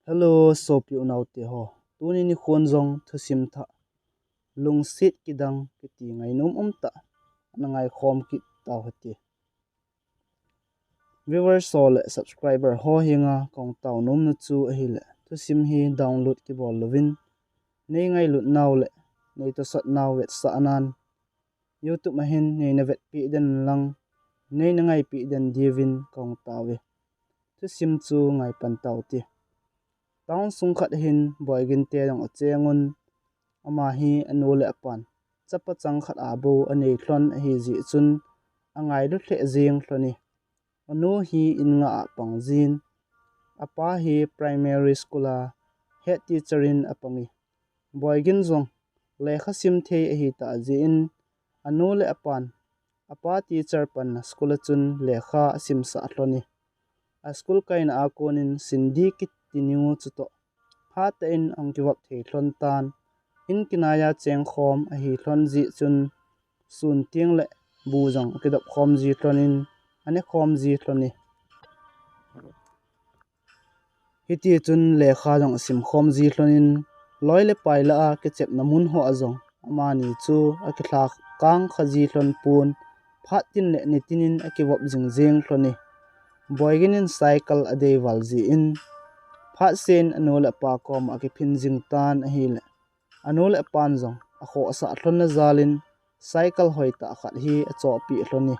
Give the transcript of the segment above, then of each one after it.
Hello, sopi unaute ho. Tuni ni khonzong thusim tha. Lung sit kidang kiti ngai num umta. Nangai khom kit tau hati. Viewer sol subscriber ho hinga kong tau num nu chu ahile. Thusim hi download ki bol lovin. Nei ngai lut naw le. Nei to sat naw wet sa anan. YouTube mahin nei na vet pi den lang. Nei na ngai pi den divin kong tawe. Thusim chu ngai pan tau ti. Taung sung khat hin boygin te dong a chengun ama hi anule apan chapa chang khat abo anei thlon hi ji chun angai lu hle jing thloni anu hi in nga pangjin apa hi primary school a head teacher in apangi boygin zong lekha sim the hi ta ji in anule apan apa teacher pan school chun lekha sim sa thloni a school kain a konin sindi kit tiniu chuto hata in ang kiwap thei thlon tan in kinaya cheng khom a hi thlon ji chun sun ting le bu jong kidap khom ji thlonin ane khom ji thloni hiti chun lekha jong sim khom ji thlonin loile paila a ke chep namun ho azong amani chu a ki thlak kang khaji thlon pun phatin le nitinin a kiwap jingjeng thloni boyginin cycle adei walji in phat sen anole pa kom akiphin jing tan a hile anole pan jong a kho sa thlon na zalin cycle hoita khat hi a cho pi thloni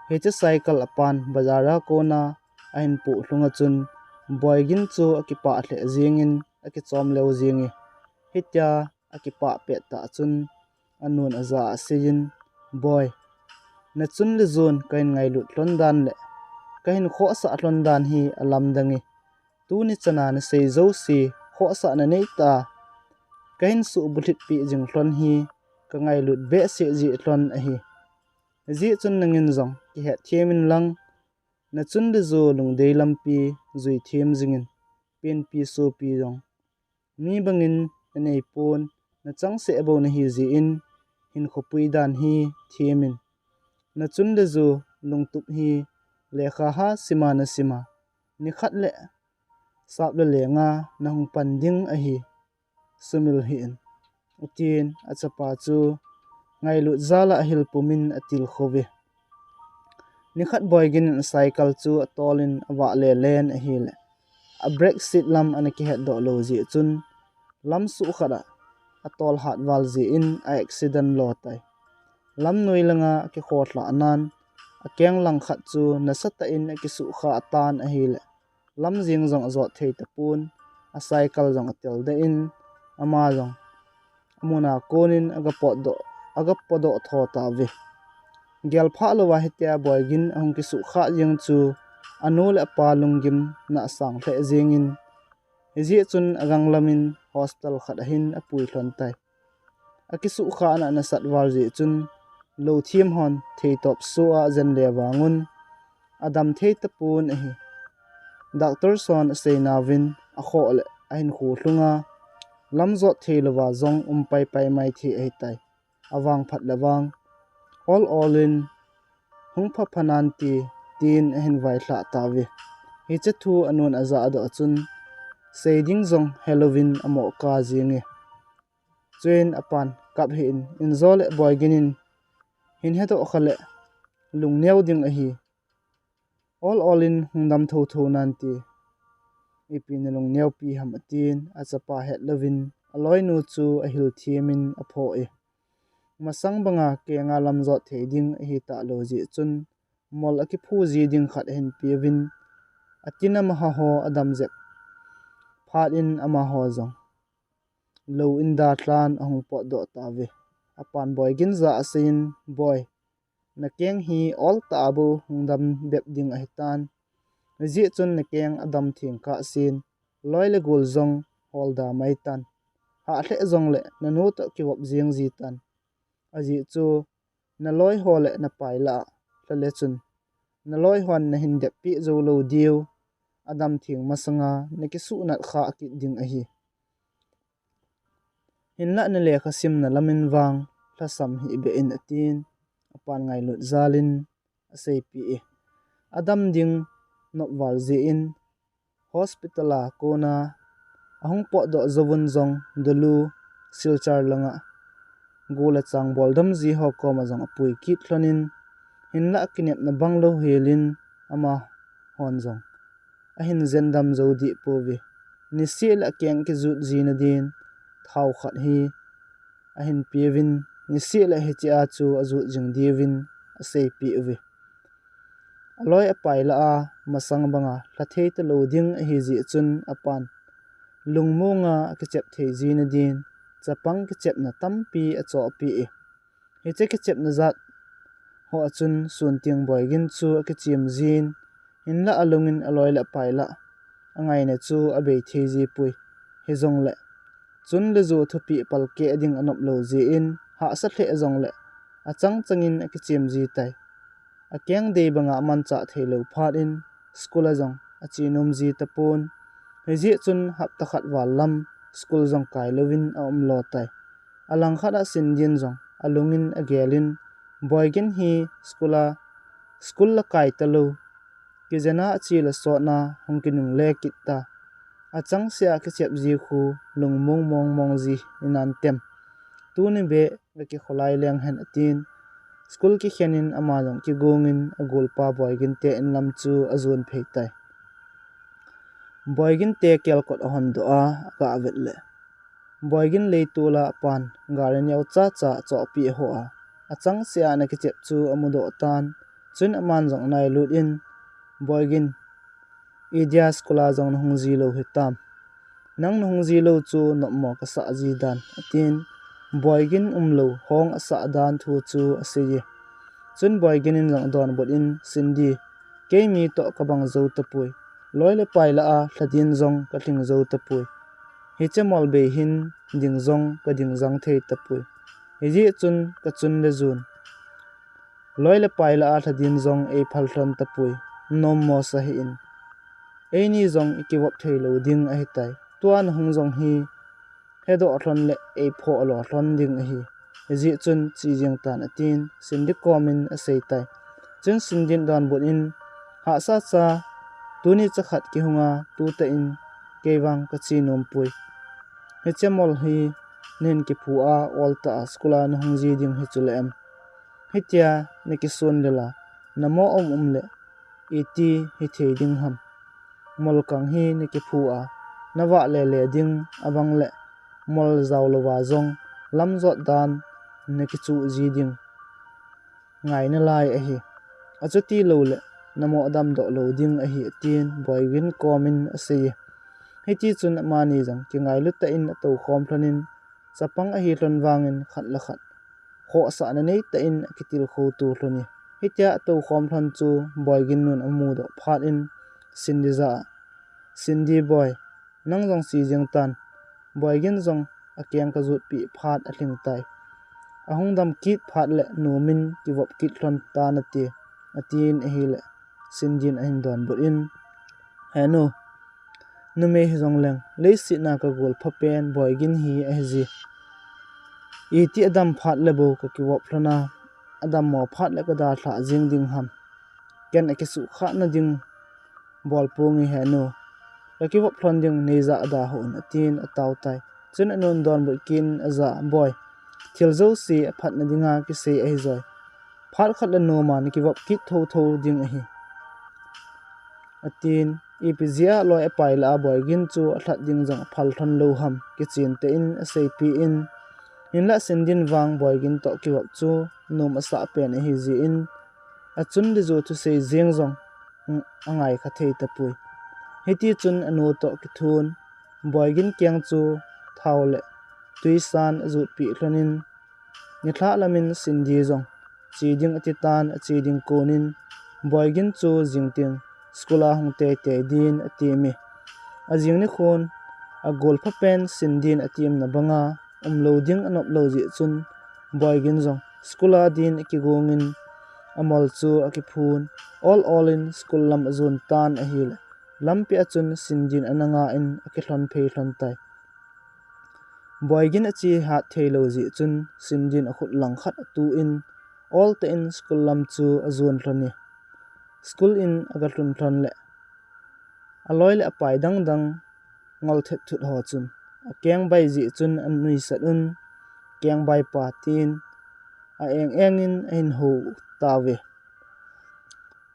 he che cycle apan bazara kona a hin pu hlunga chun boygin chu akipa hle jingin aki chom leo jingi hitya akipa pe ta chun anun aza asin boy na chun le zone kain ngai lut hlon dan le kahin kho sa hlon dan hi alam dangi tu ni chana na sei zo si kho sa na nei ta kain su bulit pi jing hlon hi ka ngai lut be se ji hlon a hi ji chun nangin zong ki he themin lang na chun de zo lung dei lampi zui them jingin pen pi so pi jong mi bangin nei pon na chang se abo na hi ji in hin khopui dan hi themin na chun de zo lung tup hi lekha ha sima na sima ni khat le sap le lenga na hung panding a hi sumil hi in utin achapa chu ngai lu zala hil pumin atil khowe ni khat boygin cycle chu atolin awa le len a hi le a break seat lam anaki het do lo ji chun lam su khada atol hat wal ji in a accident lo tai lam noilanga ki khotla anan akeng lang khat chu nasata in ki su kha atan a hi le lam jing jong zo thei tapun a cycle jong atel da in ama jong amuna konin aga podo tho ta ve gel pha lo wa hetia boygin ang ki su kha jing chu anul apa lungim na sang the jing in ji chun agang lamin hostel khat hin apui hlon tai akisu kha na sat war ji chun lo thim hon thei top so a zen le wangun adam thei tapun a hi doctor son seinawin a kho le a hin khu hlunga lamzo theilawa zong pai pai mai thi ai tai awang phat lawang all in hungpha phanan ti tin a hin vai thla tawi hi che thu anun aza do chun seiding zong halloween amo ka jingi chen apan kap hin inzole boyginin hin heto khale lungneu ding a hi all in hungdam tho tho nan ti ipin lungneu pi ham atin achapa het lovin aloi nu chu a hil thiemin a pho e masang banga ke nga lamzo theding hi ta lo ji chun mol aki phu ji ding khat hen piwin atina ma ho adam zep phat in ama ho zong lo in da tlan ahung po do ta ve apan boy gin za asin boy na keng hi all ta bu hungdam bep ding a hitan ji chun na keng adam thing ka sin loile gol zong holda mai tan ha hle zong le na nu to ki wop jing ji tan aji chu na loi hole na paila hle chun na loi hon na hin de pi zo lo diu adam thing masanga na ki su na kha ki ding a hi hinla na le khasim na lamin wang thlasam hi be in atin apan ngai lut zalin asei pi e adam ding nok wal je in hospitala kona ahung po do zawun zong dulu silchar langa gola chang boldam zi ho ko ma zong apui kit thlonin hinla kinep na banglo helin ama hon zong ahin zendam zodi povi ni sila kyang ki zut zina din thau khat hi ahin pievin ni sila hi chi a chu azut jing divin asei pi uvi aloi apai la a masang banga hlathei te lo ding hi zi chun apan lungmonga ki chep thei zina din chapang ki chep na tampi a cho pi e hi che ki chep na zat ho achun sun ting boygin chu ki chim zin hinla alungin aloi la paila angai na chu abe thei zi pui hi zong le chun le zo thupi palke ading anop lo zi in ha sa the zong le achang changin ki chim zi tai akyang de banga man cha theilo phat in school azong achinom zi tapon heji chun hap takhat walam school zong kai lovin a lo tai alang khada sindin zong alungin agelin boygin hi school la kai talo kizena achi la so na hongkinung le kitta achang sia ke chep ji khu lungmong mong ji inan tem tu ni be ki kholai leng hen atin school ki khenin ama jong ki gongin agol pa boygin te in lam chu azun pheitai boygin te kel kot hon do a ka avet le boygin le tula pan garen yaw cha cha cho pi ho a achang sia na ki chep chu amudo tan chun aman jong nai lut in boygin idia skula jong hungji lo hitam nang hungji lo chu no mo ka sa ji dan atin boygin umlo hong asa dan thu chu aseye chun boygin in jong don bot in sindi keimi to kabang zo tapui loile paila a thladin zong ka thing zo tapui hichemol be hin ding zong ka ding jang thei tapui hiji chun ka chun le zun loile paila a thladin zong e phalthon tapui nom mo sa hi in eini zong ikiwap thailo ding a hitai tuan hung zong hi hedo thon le e pho lo thon ding a hi hiji chun chi jing tan atin sindi komin a seitai chun sindin dan bot in ha sa cha tuni chakhat ki hunga tu ta in kewang ka chi nom pui hechemol hi nen ki phu a olta skula na hungji ding hi chulem hitia ne ki son lela namo le iti hi thei ding ham mol kang hi ne ki phu a nawa le le ding abang le mol zaw lo wa zong lam zot dan ne ki chu ji ding ngai na lai a hi achuti lo le namo adam do lo ding a hi tin boywin komin ase heti chun mani jang ki ngai lu ta in to khom thlonin chapang a hi hlon wangin khat la khat kho sa na nei ta in kitil kho tu thloni hitia to khom thon chu boygin nun amu do phat in sindi boy nang jong si jeng tan boygin jong akyang ka zut pi phat a hling tai ahung dam kit phat le numin ki wop kit thon ta na ti atin a hi le sindin a hin don bot in hanu nume hi jong leng le si na ka gol phapen boygin hi a ji iti adam phat le bo ka ki wop thlona adam mo phat le ka da thla jing ding ham ken a ki su kha na ding bol pungi hanu ka ki wop thlon ding neiza ada ho na tin ataw tai chun anon don bot kin aza boy thil zo si phat na dinga ki se a hi zoi phat khat la no man ki wop kit tho tho ding a hi atin ipzia loi apai la boygin chu athlat ding jong phal thon lo ham ki chin te in asei pi in la sendin wang boygin to ki wop chu nom asa pen hi ji in achun de zo thu sei jeng jong angai kha thei tapui heti chun anu to ki thun boygin kyang chu thaule tuisan azut pi thlonin ni thla lamin sindi jong chi ding atitan chi ding konin boygin chu jingting skula hongte te din atimi ajing ni khon a gol pha pen sindin atim na banga loading anop lo ji chun boygin jong skula din ki gongin amol chu akiphun all in school lam azun tan a hil lampi achun sindin ananga in akithlon phei hlon tai boygin achi hat thailo ji chun sindin a khut lang khat tu in all ta in school lam chu azun hloni school in agatlun thlon le aloi le apai dang ngol thet thut ho chun a keng bai ji chun an nui sat un keng bai pa tin a eng in ein ho tawe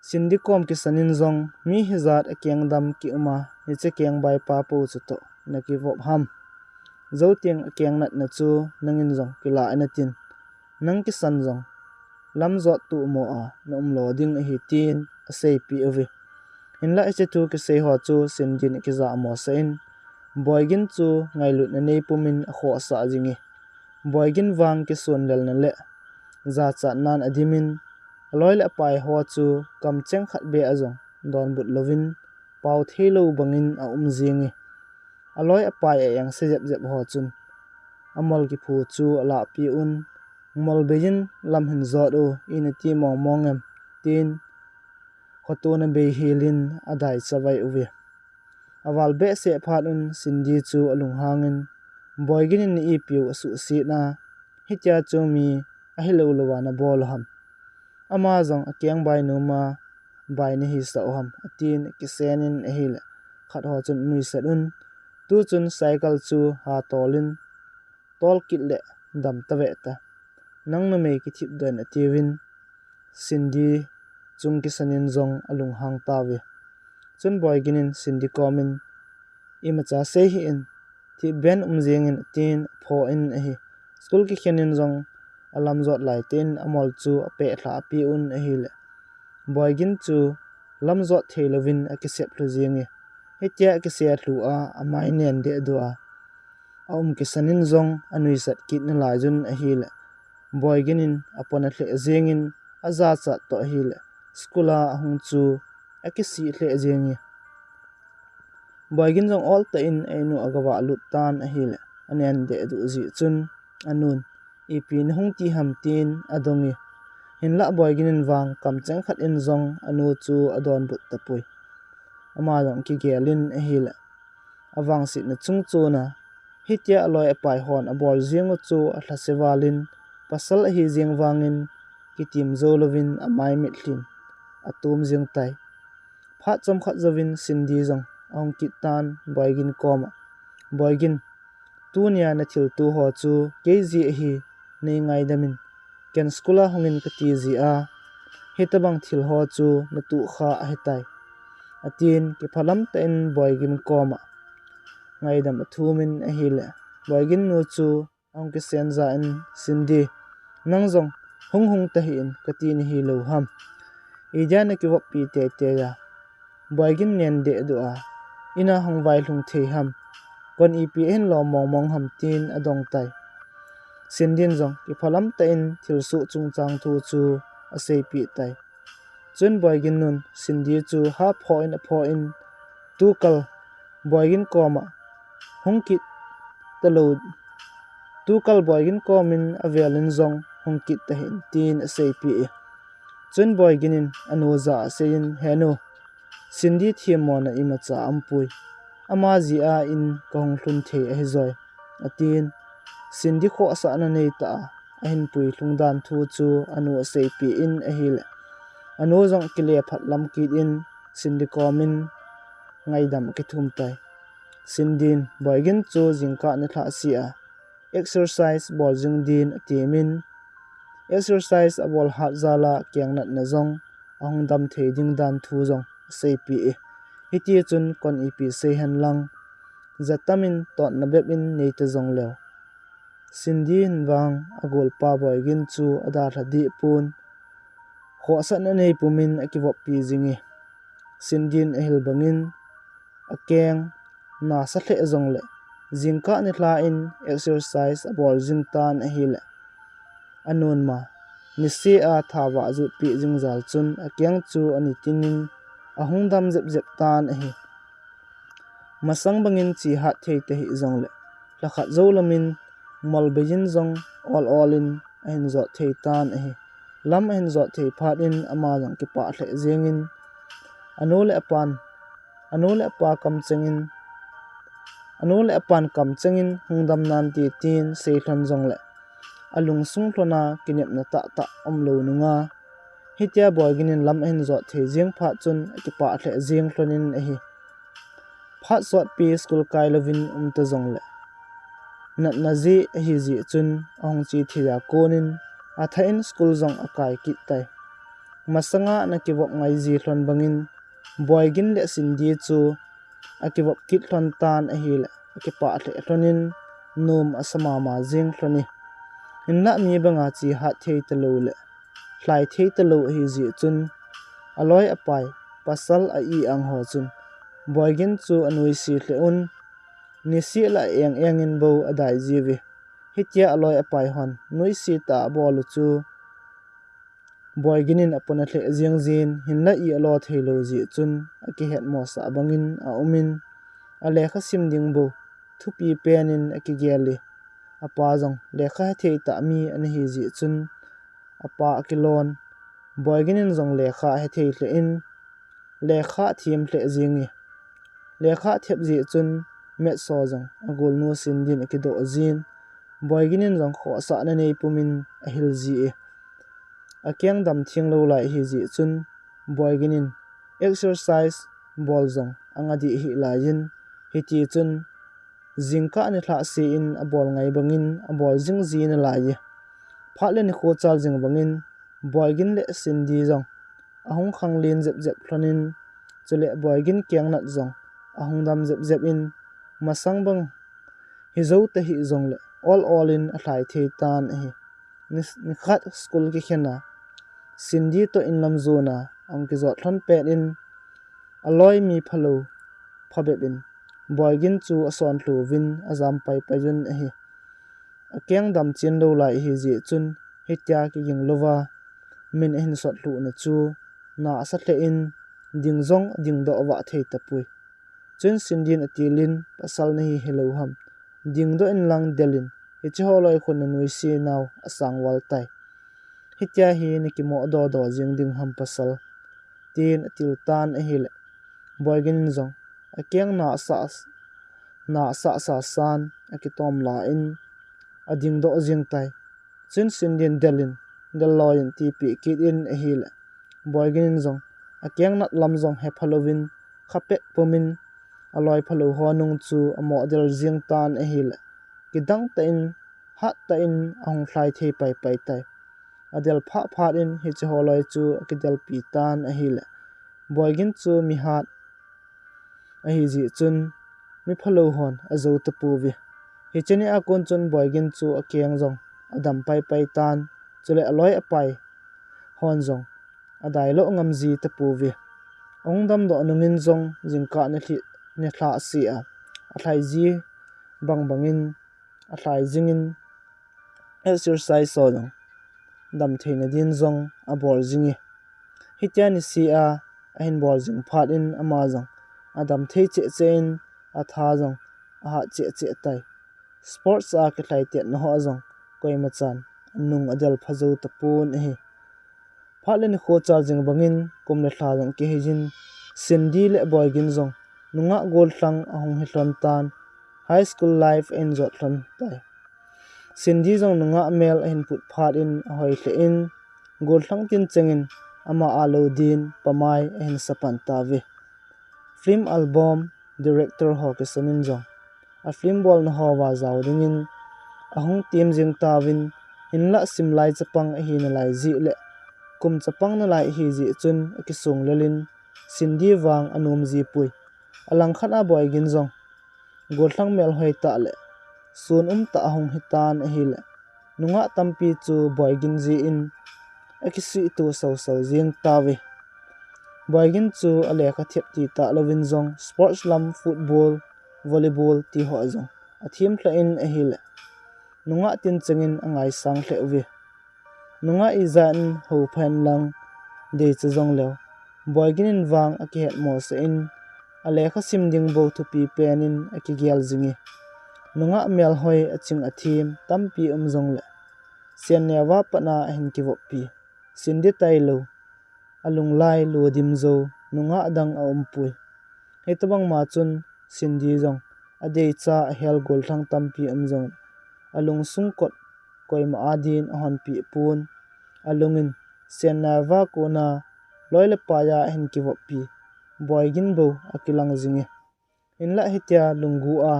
sindikom ki sanin zong mi hizat a keng dam ki uma ni che keng bai pa po chu to na ki vop ham zo tiang a keng nat na chu nangin zong ki la na tin nang ki san zong lam zot tu mo a na lo ding a hi tin a sei pi awe in la che tu ki sei ho chu sindin ki za mo sein boygin chu ngai lut na nei pumin a kho sa jingi boygin wang ki sun lel na le za cha nan adimin loi la pai ho chu kam cheng khat be azong don but lovin pau thelo bangin a jingi aloi apai a yang se jep jep ho chun amol ki phu chu ala pi un mol bejin lam hin zot o in ti mong mongem tin khotuna be hilin adai chawai uwe awal be se phatun sindi chu alung hangin boygin in i piu asu si na hitya chu mi a hilo lowana bol ham ama zong akyang bai nu ma bai ni hi sa ham atin ki senin a hil khat ho chun nui sadun tu chun cycle chu ha tolin tol kit le dam tawe ta nang na me ki thip den atiwin sindi chung ki sanin zong alung hang tawe chun boy ginin sindi komin imacha se hi in thi ben jeng in tin pho in a hi school ki khenin zong alam zot lai tin amol chu ape thla pi un a hi le boy gin chu lam zot theilovin a ki sep lu jingi hetia ki se thlu a amai nen de do a ki sanin zong anui sat kit na lai jun a hi le boy ginin apona hle jengin aza cha to hi le skula hung chu akisi hle jengi boygin jong all ta in enu agawa lut tan a hile anen de du ji chun anun ipin hung ti ham tin adongi hinla boygin in wang kam chang khat in zong anu chu adon but tapui ama jong ki gelin a hile awang sit na chung chu na hitia aloi apai hon abol zingo chu a thlasewalin pasal hi jing wangin ki tim zolovin amai mithlin atum jing tai phat chom khat zawin sindi jong ong kitan boygin koma boygin tunia na thil tu ho chu kg hi nei ngai damin ken skula hongin ka ti ji a hetabang thil ho chu na tu kha a hetai atin ki phalam ta in boygin koma ngai dam thumin a hile boygin nu chu ong ki senza in sindi nang jong hung hung ta hi in ka ti ni hi lo ham ijana ki wop pi te te ya boygin nen de do a ina hong vai lung thei ham kon ipn lo mong mong ham tin adong tai sindin jong ki phalam ta in thil su chung chang thu chu a sei pi tai chun boygin nun sindi chu ha pho in tu kal boygin koma hongkit talo tu kal boygin komin avelin zong hongkit ta hin tin a sei pi chun boygin in anu za sein heno sindi thiamona imacha ampui ama ji a in kong hlun the a hezoi atin sindi kho sa na nei ta a hin pui hlungdan thu chu anu sei pi in a hil anu jong kile phat lam ki in sindi komin ngaidam ki thum tai sindin boygin chu jingka ni thla sia exercise bol jing din atimin exercise abol hat zala kengnat na zong ahong dam thei ding dan thu zong sei pi hiti chun kon ipi sei han lang zatamin ton na beb in nei ta zong lew sindi hinwang agol pa boygin chu ada thadi pun kho sa na nei pumin akiwop pi jingi sindin ehil bangin akeng na sa the zong le jingka ni thla in exercise abol jing tan a hile anun ma ni se a thawa zu pi jingjal chun akyang chu ani tinin ahung dam zep zep tan a hi masang bangin chi hat thei te hi zong le lakhat zolamin mol bejin zong all in ahin zo thei tan a hi lam ahin zo thei phat in ama jong ki pa hle jengin anole apa kam chengin anole apan kam chengin hungdam nan ti tin sei thon zong le alung sung thlona kinep na ta omlo nunga hitia boyginin lam ahin zo thei jeng pha chun ki pa hle jeng thlonin a hi phat sot pi school kai lovin ta zong le nat na ji hi ji chun ahong chi thia konin a thain school zong akai ki tai masanga na kiwop ngai ji hlon bangin boygin le sindi chu akiwop kit hlon tan a hi le akipa the hlonin num asama ma jing hloni inna mi banga chi ha thei ta lo le hlai thei ta lo hi ji chun aloi apai pasal a I ang ho chun boygin chu anui si hleun ni si la eng in bo adai jiwi hitia aloi apai hon noi si ta bolu chu boyginin apona hle jiang jin hinla I alo theilo ji chun aki het mo sa bangin a umin a lekha sim ding bo thupi penin aki geli apa jong lekha thei ta mi ani hi ji chun apa akilon boyginin jong lekha he thei hle in lekha thim hle jingi lekha thep ji chun met so jong agol nu sin din ki do jin boyginin jong kho sa na nei pumin a hil ji akyang dam thing lo lai hi ji chun boyginin exercise bol jong anga di hi la yin hi ti chun jingka ni thla se in a bol ngai bangin a bol jing ji na la ye phatle ni kho chal jing bangin boygin le sindi jong ahong khang lin jep jep thlonin chule boygin kyang nat jong ahong dam jep jep in masang bang hi zo te hi jong le all in a thlai thei tan hi ni khat school ki khena sindi to in lam zona ang ki zot thon pe in aloi mi phalo phabebin boygin chu ason thlu win azam pai pajun hi akyang dam chin lo lai hi ji chun hitya ki ging lova min hin sot thlu na chu na sa tle in ding zong ding do wa thei tapui chun sindin atilin pasal na hi hello ham ding do in lang delin hichi holoi khun na nui si naw asang wal tai hitya hi ni ki mo do jing ding ham pasal tin atil tan a hi le boygin zong akyang na sa san akitom la in ading do jing tai chun sindin delin deloin tp kit in a hi le boygin zong akyang nat lam zong he phalovin khapek pomin aloi phalo honung chu amo del jing tan a hi le kidang ta in hat ta in ahong thlai thei pai tai adel pha in hi che holoi chu akidel pi tan a hi le boygin chu mi hat a hi ji chun mi phalo hon azo ta pu vi hi cheni a kon chun boygin chu akyang jong adam pai tan chule aloi apai hon jong adai lo ngam ji ta pu vi ong dam do nungin jong jingka ni thla si a thlai ji bangin a thlai jingin exercise so jong dam theina din zong a bol jingi hitya ni si a hin bol jing phat in ama jong adam thei che in a tha jong a ha che tai sports a ke thlai te na ho jong koi ma chan nung adel phazo ta pun hi phatle ni kho chal jing bangin kum le thla jong ke hijin sindi le boygin jong nunga gol thlang ahong hi hlon tan high school life enjoy hlon tai sindi jong nunga mel hin put phat in hoi hle in gol thlang tin chengin ama alo din pamai hin sapan ta ve film album director ho ke sanin jong a film bol na ho wa zaw dingin ahong team jing tawin hinla simlai chapang hi na lai ji le kum chapang na lai hi ji chun ki sung lelin sindi wang anum ji pui alang khana boygin jong gol thlang mel hoi ta le sun ta ahong hitan hi le nunga tampi chu boygin ji in akisi tu so jing tawi boygin chu ale kha thep ti ta lovin jong sports lam football volleyball ti ho jong athim thla in a hi le nunga tin chengin angai sang hle wi nunga izan ho phan lang de chu jong lew boygin in wang aki het mo se in ale kha sim ding bo thu pi penin aki gyal jingi nunga mel hoi aching athim tampi jong le sian ne wa pana hin ki wo pi sindi tai lo alung lai lo dim zo nunga adang a umpui hetawang ma chun sindi jong adei cha a hel gol thang tampi jong alung sungkot koima adin ahon pi pun alungin sian na wa ko na loile pa ya hin ki wo pi boygin bo akilang jingi in la hitia lungu a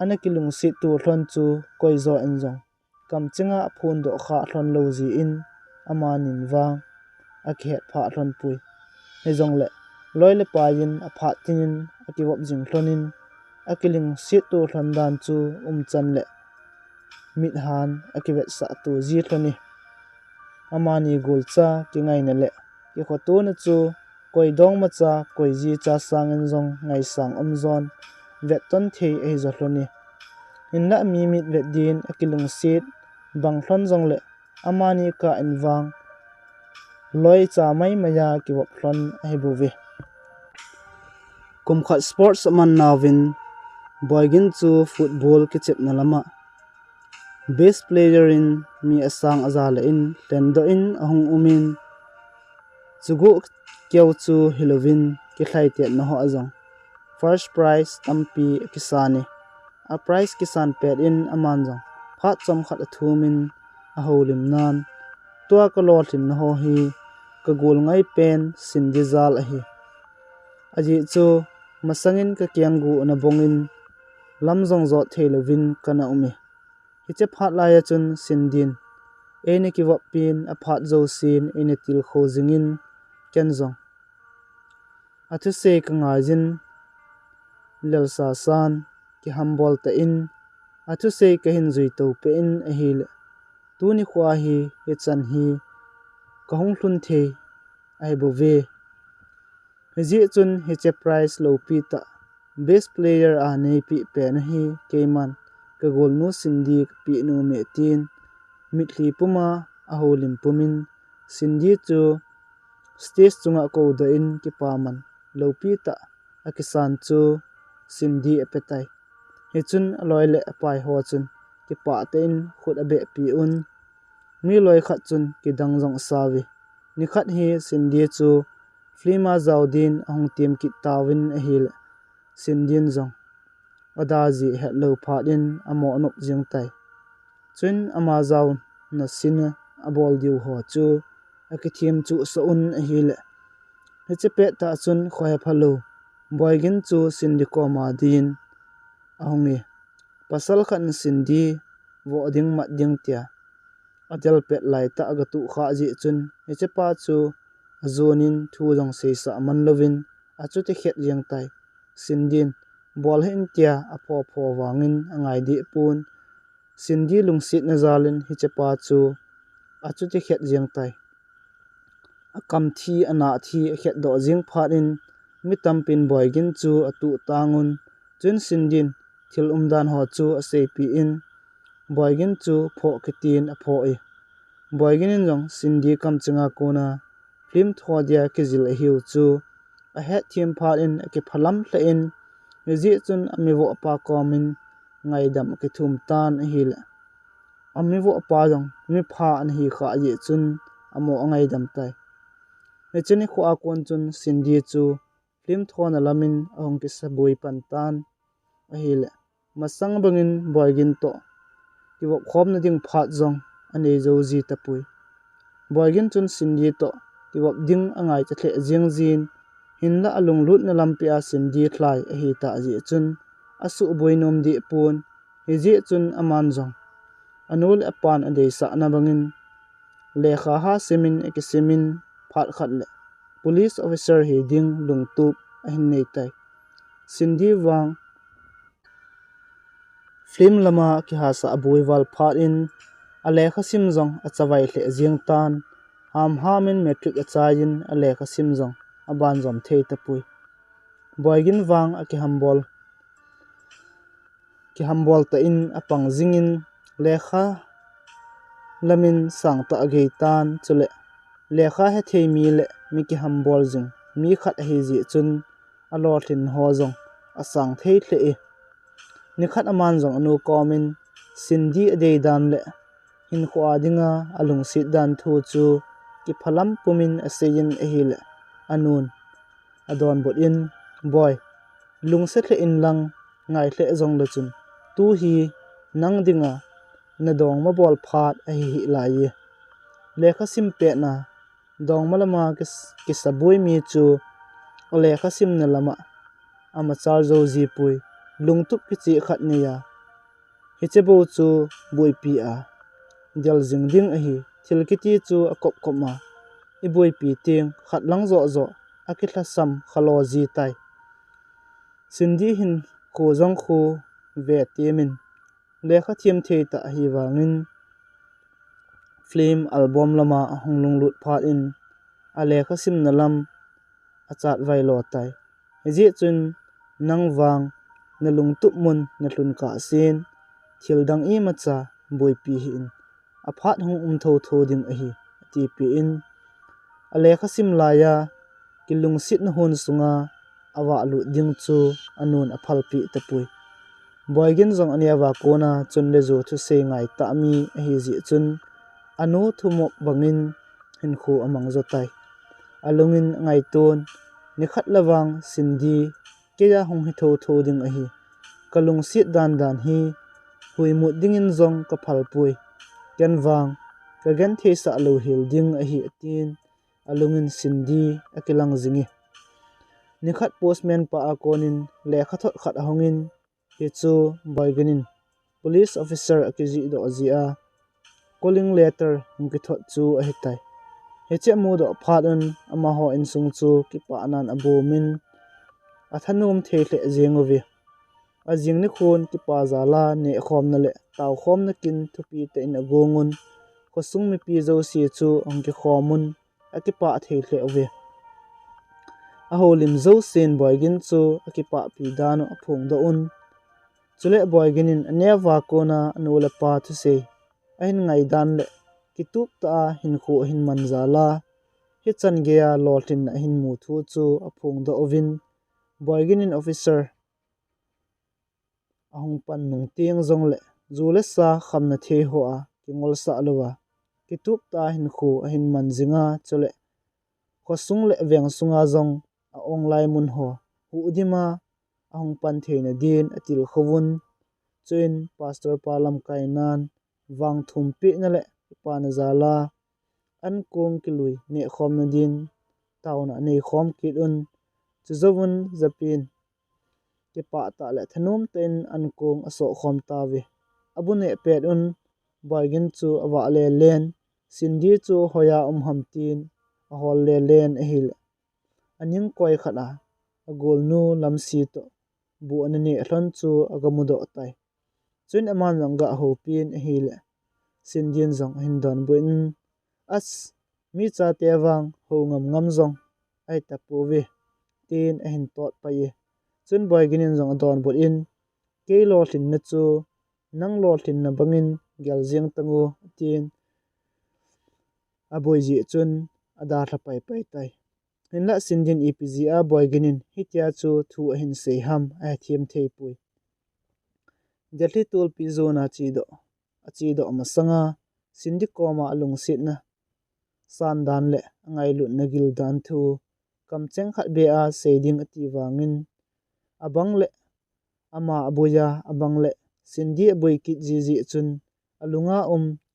anaki lung si tu hlon chu koizo en zong kam chinga phun do kha hlon lo ji in ama nin wang a khet pha hlon pui he zong le loi le pa yin a pha tin a ki wop jing hlonin a kiling si tu hlon dan chu chan le mit han a ki vet sa tu ji hloni ama ni gul cha ki ngai na le ki kho tu na chu koi dong ma cha koi ji cha sang en zong ngai sang om zon vet ton thei ei zo hloni in la mi mit vet din a kilung sit bang hlon zong le ama ni ka en wang loi cha mai maya ki wop hlon ai bu ve kum khat sports man nawin boygin chu football ki chep na lama best player in mi asang azala in tendo in ahung umin chugu kyau chu hilovin ki thlaite na ho azong first prize tampi kisani a prize kisan pet in amanjong phat chom khat athumin a holim nan tua ka lothin na ho hi ka gol ngai pen sindizal a hi aji chu masangin ka kyanggu na bongin lamjong zo theilovin kana umi hiche phat la ya chun sindin ene ki wap pin a phat zo sin ene til khozingin kenzong athu se ka ngajin lelsa san ki hambol ta in athu se ka hin zui to pe in a hil tuni khwa hi he chan hi ka hong hlun the ai bo ve ji chun he che prize lo pi ta best player a nei pi pe na hi keman ka gol nu sindi pi nu me tin mitli puma a holim pumin sindi chu stage chunga ko do in ki paman lo pi ta akisan chu sindi epetai he chun aloi le pai ho chun ki pa te in khut abe pi un mi loi khat chun ki dang jong sawi ni khat hi sindi chu flima zawdin ahong tim ki tawin a hil sindin zong adaji hello phatin amo nop jing tai chun ama zaw na sin a bol diu ho chu akithim chu so un a hil hechepe ta chun khoi phalo boygin chu sindi ko ma din ahongi pasal khan sindi wo ding mat ding tia atel pet lai ta aga tu kha ji chun hechepa chu azonin thu jong seisa man lovin achute khet jeng tai sindin bol hen tia apho pho wangin angai di pun sindi lungsit na zalin hechepa chu achute khet jeng tai akam thi ana thi khet do jing phatin mitam pin boygin chu atu tangun chun sindin thil umdan ho chu asepi in boygin chu pho kitin apho e boygin in jong sindi kam chinga kona film thodia kizil hiu chu a het thim phatin ki phalam hla in ji chun amiwo pa komin ngaidam ki thum tan hil amiwo pa jong mi pha an hi kha ji chun amo ngaidam tai nechini khu akon chun sindi chu film thona lamin ong ki sabui pantan ahil masang bangin boygin to ki wop khom na ding phat jong ane zo ji tapui boygin chun sindi to ki wop ding angai cha the jing jin hinla alung lut na lampia sindi thlai a hi ta ji chun asu boinom di pun hi ji chun aman jong anul apan ade sa na bangin lekha ha semin ekisemin phat khat le police officer he ding lungtup ahin nei tai sindi wang film lama ki ha sa abuiwal phat in alekha simjong achawai hle jing tan hamin metric achain alekha simjong aban jom thei tapui boygin wang aki hambol ta in apang jingin lekha lamin sang ta agei tan chule lekha he thei mi le mi ki hambol jing mi khat hi ji chun alothin ho jong asang thei hle e ni khat aman jong anu komin sindi adei dan le hin khwa dinga alung sit dan thu chu ki phalam pumin asein ehil anun adon bot in boy lung se hle in lang ngai hle jong le chun tu hi nang dinga na dong ma bol phat a hi lai lekha sim pe na dong malama ki sabui mi chu lekha sim na lama ama char zo zi pui lungtup ki chi khat nge ya hichebo chu boipi a dial jing ding a hi thil ki ti chu a kop kop ma i boipi ting khat lang zo zo akithla sam khalo ji tai sindi hin ko jong khu ve temin lekha thiam thei ta hi wangin film album lama honglung lut phat in a lekha sim na lam achat vai lo tai heji chun nang wang na lungtup mun na hlun ka sin thil dang i ma cha boipi hi in a phat hong tho tho ding a hi ti pi in a lekha sim la ya kilung sit na hun sunga awa lu ding chu anun a phal pi ta pui boygin zong ania wa kona chun le zo thu se ngai ta mi a hi ji chun anu thumok bangin hin khu amang zo tai alungin ngai ton ni khat lawang sindi ke ya hong hi tho tho ding a hi kalung sit dan dan hi hui mu dingin zong ka phal pui ken wang ka gen the sa lo hil ding a hi atin alungin sindi akilang zingi ni khat postman pa akonin lekha thot khat hongin hi chu boyganin police officer akiji do zia calling letter hungki thot chu a hitai heche mu do phatun ama ho in sung chu ki pa nan abomin athanum thehle jengovi ajing ni khon ki pa zala ne khom na le taw khom na kin thupi te in agongun khosung mi pi zo si chu angki khomun akipa thehle ove a holim zo sen boygin chu akipa pi danu aphung do un chule boyginin anewa kona anula pa thu se ahin ngai dan le kitup ta hin khu hin manzala hi chan geya lotin na hin mu thu chu aphung do ovin boyginin officer ahung pan nung tiang zong le zule sa khamna the ho a kingol sa lowa kitup ta hin khu ahin manzinga chule khosung le veng sunga zong a onglai mun ho hu udima ahung pan theina din atil khowun chuin pastor palam kainan wang thum pi na le pa na zala an kong kilui ne khom na din tauna nei khom kit un chuzawun zapin ke pa ta le thanum ten an kong aso khom ta ve abune pet un boygin chu awa le len sindi chu hoya hamtin a hol le len a hil aning koi khada agol nu lamsi to bu anani hlon chu agamudo tai chuin aman ranga ho pin a hil sindin zong hindon buin as mi cha te wang ho ngam ngam zong ai ta pu ve tin a hin tot pa ye chun boyginin zong don but in ke lo thin na chu nang lo thin na bangin gyal jing tangu tin aboi ji chun ada thla pai pai tai hinla sindin epga boyginin hitia chu thu a hin sei ham a thiam thei pui delhi tol pi zona chi do masanga sindi koma alung sit na san dan le ngai lu nagil dan thu kamcheng khat be a seiding ati wangin abang le ama abuya abang le sindi aboi ki ji chun alunga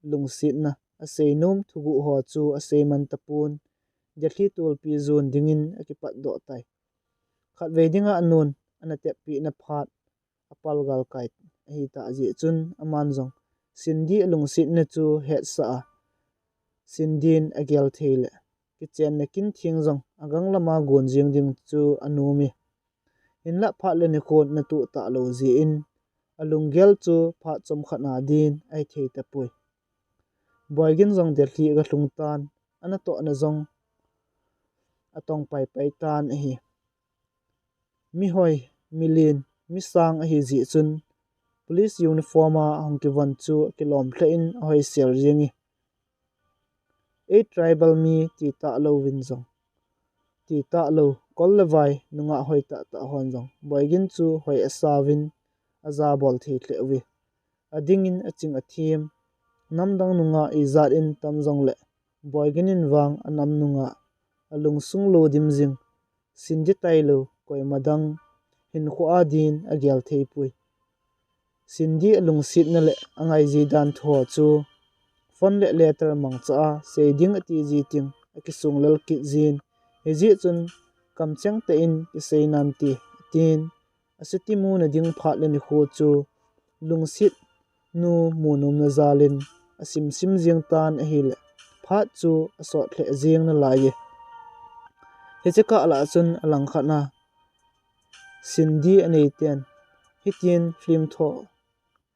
lungsit na aseinum thugu ho chu aseiman tapun delhi tol pi zone dingin akipat do tai khat vedinga anun anatep pi na phat apal gal kai hi ta ji chun aman jong sindi lungsit na chu het sa sindin agel theile kichen na kin thing jong agang lama gon jing ding chu anumi inla phat le ni khon na tu ta lo ji in alungel chu phat chom khana din ai thei ta pui boygin jong delhi ga hlungtan ana to na jong atong pai pai tan hi mi hoi milin mi sang a hi ji chun police uniform a hongki wan chu kilom thlein hoi sel jingi a tribal mi ti ta lo win jong ti ta lo kol lewai nunga hoi ta hon jong boygin chu hoi asawin aza bol the tle wi adingin aching athim namdang nunga izat in tamjong le boyginin wang anam nunga alung sung lo dimjing sindi tailo koi madang hin khu adin agel thei pui sindi alung sit na le angai ji dan tho chu phone le letter mang cha seiding ati ji ting akisung lel ki jin heji chun kamcheng te in ki seinam ti tin asitimu na ding phat le ni khu chu lungsit nu munum na zalin asim sim jing tan a hi le phat chu asot hle jing na la ye hecheka ala chun alang khana sindi anei ten hitin film tho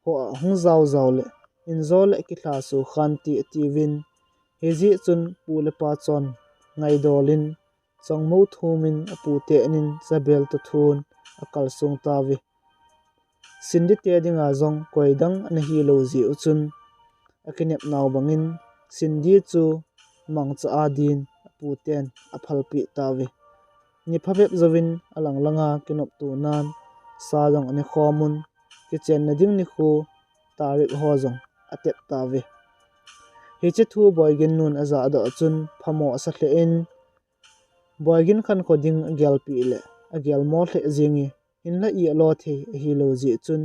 ho hung zaw zaw le in zol ki thla su khanti tivin heji chun pule pa chon ngai dolin chongmo thumin apu te nin zabel to thun akal sung tawi sindi te dinga zong koidang an hi lo ji uchun akinep naw bangin sindi chu mangcha adin apu ten aphalpi tawi ni phabep zawin alang langa kinop tu nan sa jong ani khomun kichen na ding ni khu tarik ho jong atep tawi heche thu boygin nun aza do chun phamo asa hle in boygin khan khoding agyal pi le agyal mo hle jingi in la i lo the hi lo ji chun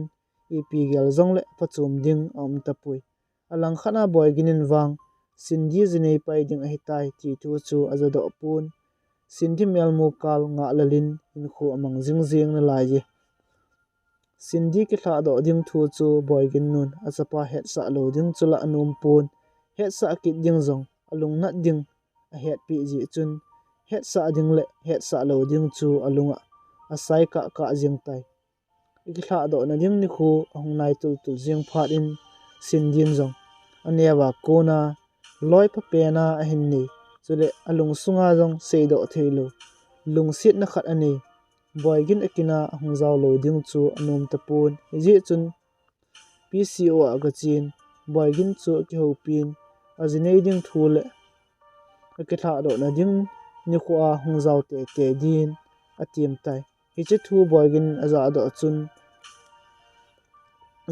pi gyal zong le pachum ding om tapui alang khana boygin in wang sindi jinei pai ding a hitai ti tu chu azado pun sindi melmu kal nga lalin in khu amang jing jing na lai ye sindi ki thla do ding thu chu boygin nun achapa het sa lo ding chula anum pun het sa ki ding zong alung na ding a het pi ji chun het sa ding le het sa lo ding chu alunga asai ka ka jing tai ki thla do na ding ni khu ahung nai tul tul jing phat in sindin zong anewa kona loi pa pe na a hin ni chule alung sunga jong seido theilo lungsit na khat ani boygin akina ahung zaw lo ding chu anum tapun ji chun PCO aga chin boygin chu ki ho pin ajinei ding thule ki thla do na ding ni khwa hung zaw te te din atim tai hiche thu boygin aza do chun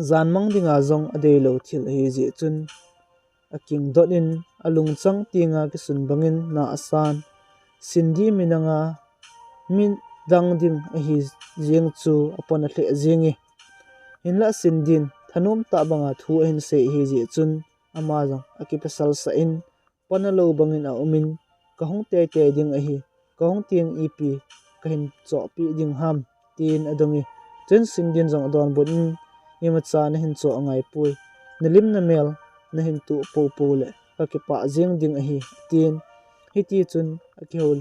zanmang dinga zong adei lo thil hi ji chun aking dot in alung chang tinga ki sun bangin na asan sindi minanga min dang ding a hi jing chu apon a hle jingi hinla sindin thanum ta banga thu hin se hi ji chun ama jong akipasal sa in panalo bangin a umin kahung te te ding a hi kahung tiang ep kahin cho pi ding ham tin adongi chen sindin jong don bodin imacha na hin cho angai pui nalim na mel na hin tu po po le akipa jing ding a hi tin hiti chun akihol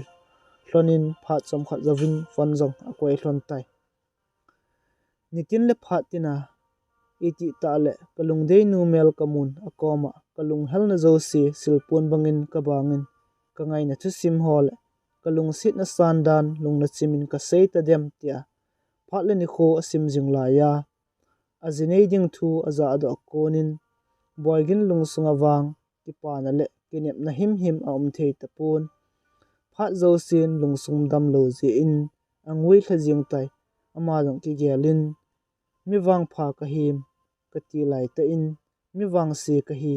hlonin phat chom khat zawin fon jong akoi hlon tai nitin le phat tina iti ta le kalung dei nu mel kamun akoma kalung hel na zo si silpun bangin kabangin kangai na thu sim hol kalung sit na sandan lung na chimin ka sei ta dem tia phat le ni kho asim jing la ya azinei ding thu aza ado konin boygin lung sunga wang ti pa na le kinep na him him a thei tapun phat zo sin lung sum dam lo ji in angui thla jing tai ama jong ki gelin mi wang pha ka him ka ti lai ta in mi wang se ka hi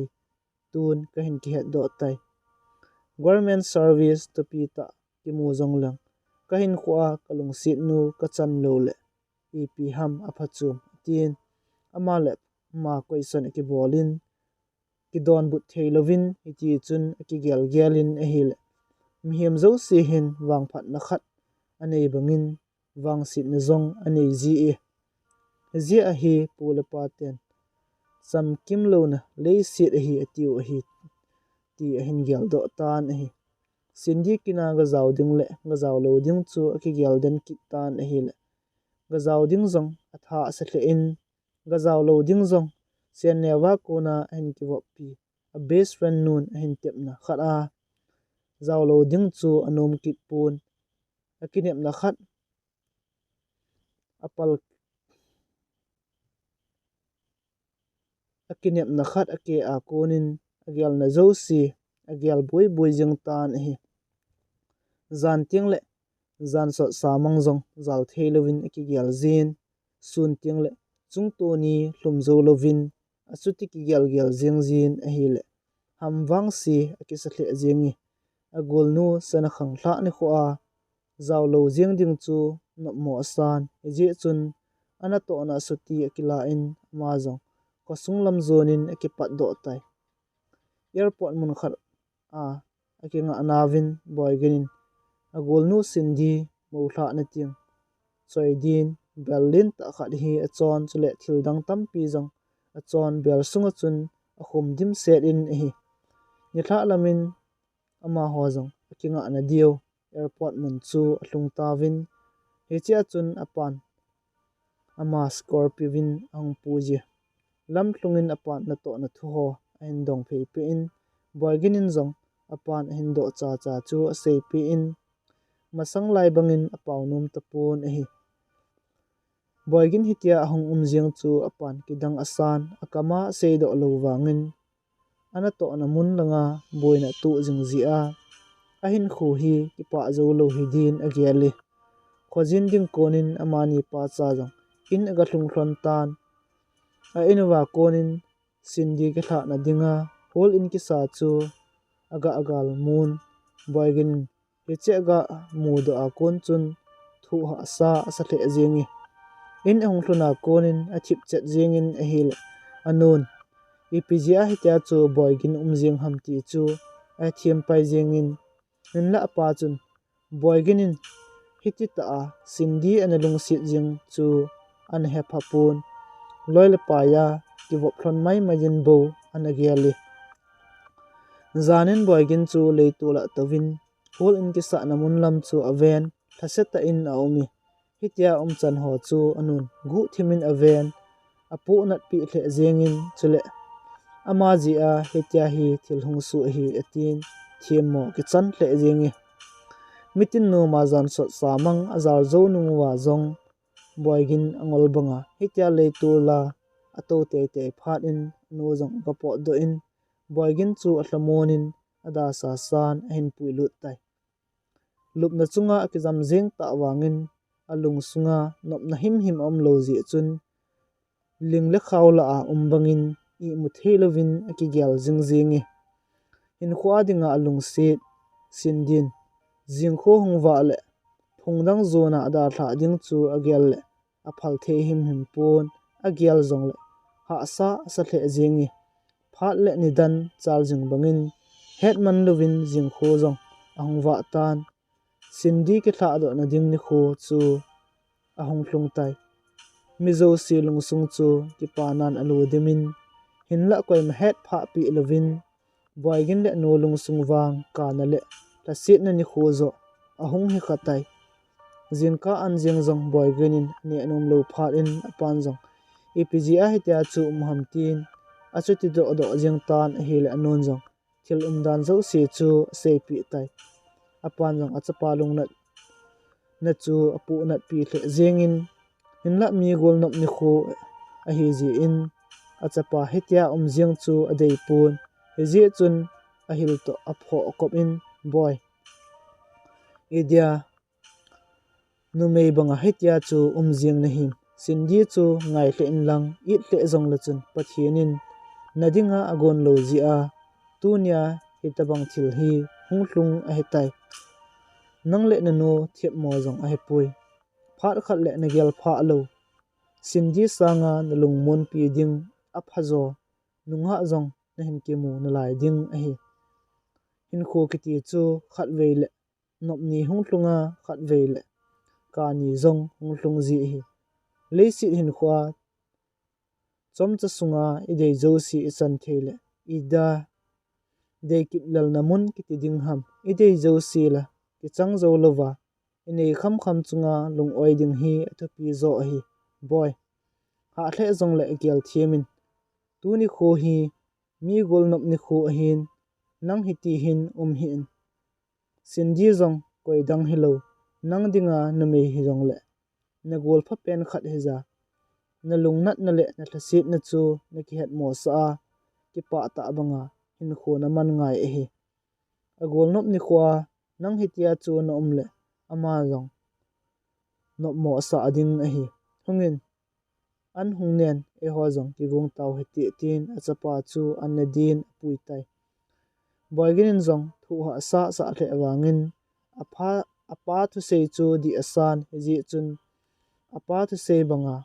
tun ka hin ki het do tai government service to pi ta ki mu jong lang ka hin khwa kalung sit nu ka chan lo le ep ham aphachum tin ama le ma question ki bolin ki don but theilovin iti chun ki gel gelin a hil mihem zo se hin wang phat na khat anei bangin wang sit na zong anei ji e ji a hi pula paten sam kim lo na le sit a hi atiu a hi ti a hin gel do tan a hi sindi kina ga zaw ding le ga zaw lo ding chu ki gel den ki tan a hi le ga zaw ding zong atha sa hle in ga zaw lo ding zong sen newa kona hin ki wop pi a best friend nun hin tep na khat a zaw lo ding chu anom kit pun akinep na khat apal akinep na khat ake a konin agyal na zo si agyal boi boi jing tan hi zan ting le zan so samang zong zal theilovin ki gyal zin sun ting le chung to ni hlum zo lovin achuti ki gyal gyal jing jin a hi le ham wang si akisa hle jingi agol nu sana khang thla ni kho a zaw lo jing ding chu no mo san je chun ana to na suti akila in ma jong ko sunglam zonin akipat do tai airport mun khat a akinga anavin boygin agol nu sindi mo thla na ting choidin berlin ta khat hi achon chule thildang tampi jong achon bel sunga chun ahum dim set in hi ni thla lamin ama ho jong akinga na dio airport mun chu ahlung tawin he chia chun apan ama scorpio win ang puji lam thlungin apan na to na thu ho ain dong phei pe in boyginin zong apan hin do cha cha chu sei pe in masang lai bangin apawnum tapun hi boygin hitia ahong umjiang chu apan kidang asan akama seido lowangin ana to na mun langa boina tu jingjia ahin khu hi kipa zo lo hi din agiali khojin ding konin amani pa cha jong in aga thlung thron tan a inwa konin sindi ke thla na dinga hol in ki sa chu aga agal mun boygin heche ga mu do a kon chun thu ha sa asa the jingi in ahong thluna konin a thip chet jingin a hil anon ipga hitia chu boygin umjing hamti chu a thiam pai jingin in la pa chun boyginin hitita a sindi analung sit jing chu an he phapun loile pa ya ki vop thon mai majin bo anagiali zanin boygin chu leitula tawin hol in ki sa namun lam chu aven thaseta in aumi hitia chan ho chu anun gu thimin aven apu nat pi the jengin chule ama ji a hitia hi thilhung su hi atin thiemo ki chan hle jengi mitin no ma jan so samang azar zo nu wa zong boygin angol banga hitia leitula ato te te phat in no jong kapo do in boygin chu atlamonin ada sa san ahin puilut tai lupna chunga akizam jeng ta wangin alung sunga nopna him him om lo ji chun lingle khawla a umbangin I muthelovin akigyal jingjingi in khwadinga alung sit sindin jingkho hungwa le phungdang zona ada thla ding chu agyal le aphal the him him pon agyal zong le ha sa sa the jingi phat le nidan chal jing bangin hetman lovin jingkho zong ahungwa tan sindi ke thla do na ding ni kho chu ahung thlung tai mizo silung sung chu ki panan alu demin hinla koi ma het pha pi lovin boygin le no lung sung wang ka na le ta sit na ni kho zo ahung hi khatai jinka an jing jong boyginin ne anom lo phat in apan jong ipga hitia chu umhamtin achuti do do jing tan hi le anon jong thil umdan zo si chu sei pi tai apan jong achapa lung na chu apu nat pi the jengin hinla mi gol nop ni kho a hi ji in achapa hitia umjiang chu adei pun ji chun a hil to apho kop in boy idia numei banga hitia chu umjiang na him sindi chu ngai hle in lang I hle jong la chun pathianin nadinga agon lo ji a tunia hitabang thil hi hunglung a hetai nangle na no thiep mo jong a hepui phat khat le na gel pha lo sindi sanga na lungmon pi ding aphazo nungha jong na hin ke mu na lai ding a hi hin kho kiti chu khat veile nopni hunglunga khat veile ka ni zong hunglung ji hi leisit hin khwa chomcha sunga idei josi ichan theile ida deikip lal namun kiti ding ham idei josi la ki chang zo lova inei kham kham chunga lung oi ding hi athopi zo hi boy ha hle zong le gel thiemin tuni kho hi mi gol nop ni kho hin nang hiti hin hin sindi zong koi dang hello nang dinga nume hi zong le na gol pha pen khat he za na lung nat na le na thasit na chu na ki het mo sa ki pa ta banga hin kho na man ngai hi agol nop ni khwa nang hitia chu na le ama zong nop mo sa ading a hi hungin an hungnen e ho jong ki gung taw heti tin achapa chu anadin pui tai boygin jong thu ha sa sa the wangin apa thu sei chu di asan ji chun apa thu sei banga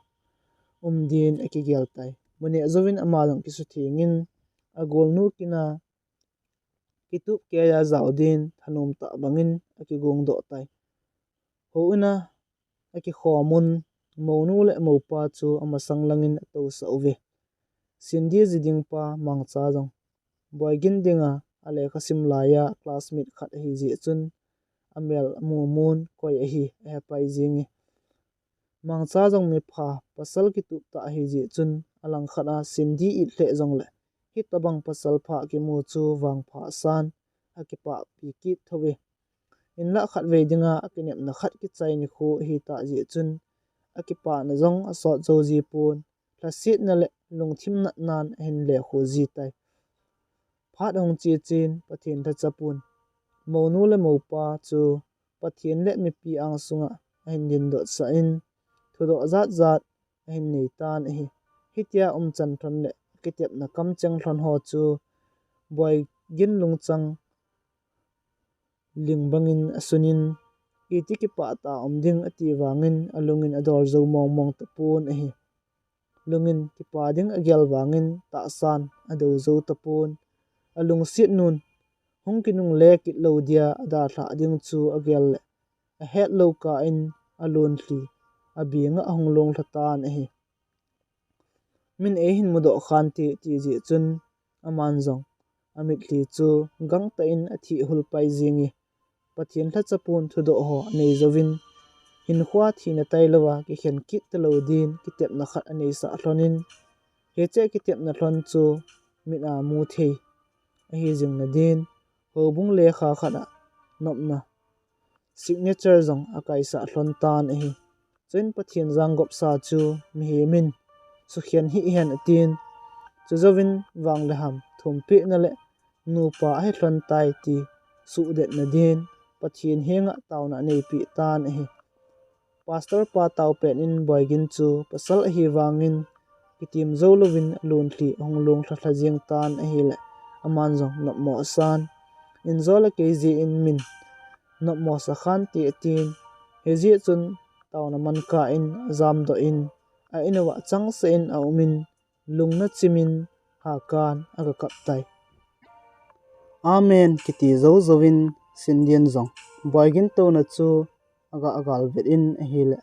umdin ekigel tai muni azovin ama jong ki su thingin agol nu kina kitup ke ya zaudin thanom ta bangin aki gung do tai ho una aki khomun monu le mopa chu amasang langin to sauve sindi ziding pa mangcha jong boygin dinga ale khasim laya classmate khat hi ji chun amel mumun koi hi e pai jingi mangcha jong mi pha pasal ki tu ta hi ji chun alang khana sindi I hle jong le hi tabang pasal pha ki mu chu wang pha san akipa pi ki thowe in la khat ve dinga akinep na khat ki chai ni khu hi ta ji chun akipa na jong asot zo ji pun thlasit na le lungthim na nan hin le khu ji tai phat hong chi chin pathin tha chapun monu le mopa chu pathin le mi pi ang sunga hin din do sa in thudo zat zat hin nei tan hi hitia chan thon le kitep na kam chang thon ho chu boy gin lungchang lingbangin asunin itiki pa ta omding ati wangin alungin ador zo mong mong tapun hi lungin ki pa ding agyal wangin ta san ado zo tapun alung sit nun hongkinung le kit lo dia ada tha ding chu agyal le a het lo ka in alun hli abinga honglong thatan hi min e hin mudo khan ti ji chun aman zong amit hli chu gang ta in athi hul pai jingi pathian tha chapun thudo ho nei zovin hin khwa thina tailawa ki khen kit telo din kitep na khat anei sa hlonin heche kitep na hlon chu mina mu thei a hi jing na din hobung le kha khana nopna signature zong akai sa hlon tan hi chen pathian jang gop sa chu mi he min su khian hi hian atin chu zovin wang le ham thumpi na le nu pa he hlon tai ti su det na din pathian henga tawna nei pi tan hi pastor pa taw pen in boygin chu pasal hi wangin kitim zolovin lun thli honglong thla jing tan hi le aman jong nop mo san in zola ke ji in min nop mo sa khan ti tin he ji chun tawna man ka in zam do in a inawa chang se in a umin lungna chimin ha kan aga kap tai amen kiti zo zowin sindian zong boygin to na chu aga agal vet in hile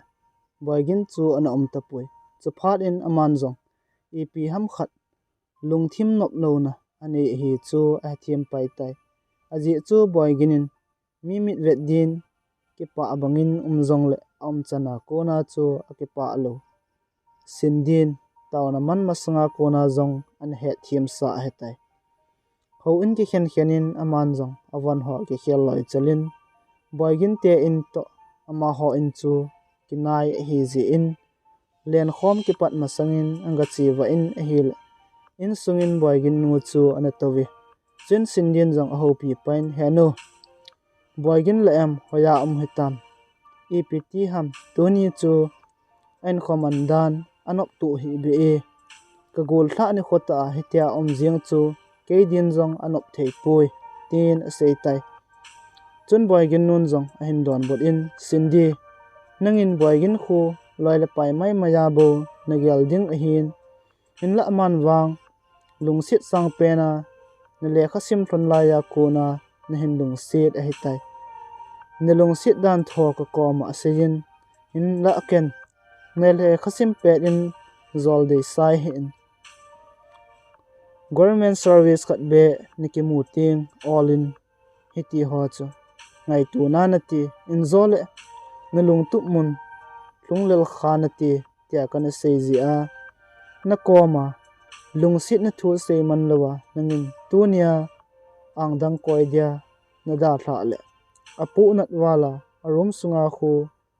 boygin chu ana tapui chu phat in aman zong ep ham khat lungthim nop lo na ani hi chu a thiam pai tai aji chu boygin in mi mit vet din ki pa bangin zong le chana kona chu akipa lo sindin tawna man masanga kona zong an he thiam sa hetai ho in ki khen in aman zong awan ho ki khel loi chalin boygin te in to ama ho in chu kinai hi ji in len khom ki pat masangin anga chi wa in hil in sungin boygin nu chu ana towi chen sindin jong ho pi pain heno boygin la em hoya hitam ept ham toni chu en khomandan anop tu hi be e ka gol thla ni khota hitia jing chu keidin jong anop thei pui tin sei tai chun boygin nun jong a hin don bot in sindi nangin boygin khu loile pai mai maya bo nagyal ding a hin in la man wang lungsit sang pena na le khasim thon la ya kona na hin lung sit a hitai ne lung sit dan tho ka kom a sein in la ken ne le khasim pe in zol de sai hin government service khat be nikimu ting all in hiti ho chu ngai tu na na ti in zole na lung tu mun lunglel khana ti tia kana sei ji a na koma lungsit na thu sei man lawa nangin tunia angdang koi dia na da thla le apu nat wala arum sunga khu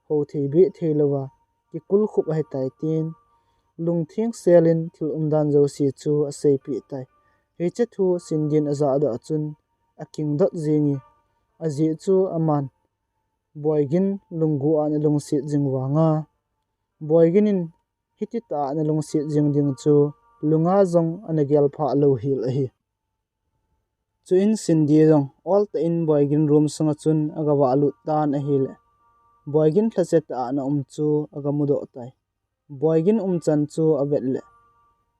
ho thei bi thei lawa ki kul khup hai tai tin lungthing selin thil dan zo si chu a sei pi tai he che thu sindin aza da chun aking dot jingi aji chu aman boygin lunggu an lungsit jingwanga boyginin hitita an lungsit jingding chu lunga zong anagel pha lo hil a hi chu in sindi jong all ta in boygin room sanga chun agawa alu tan a hile boygin thlachet ta na chu aga mudo tai boygin chan chu avet le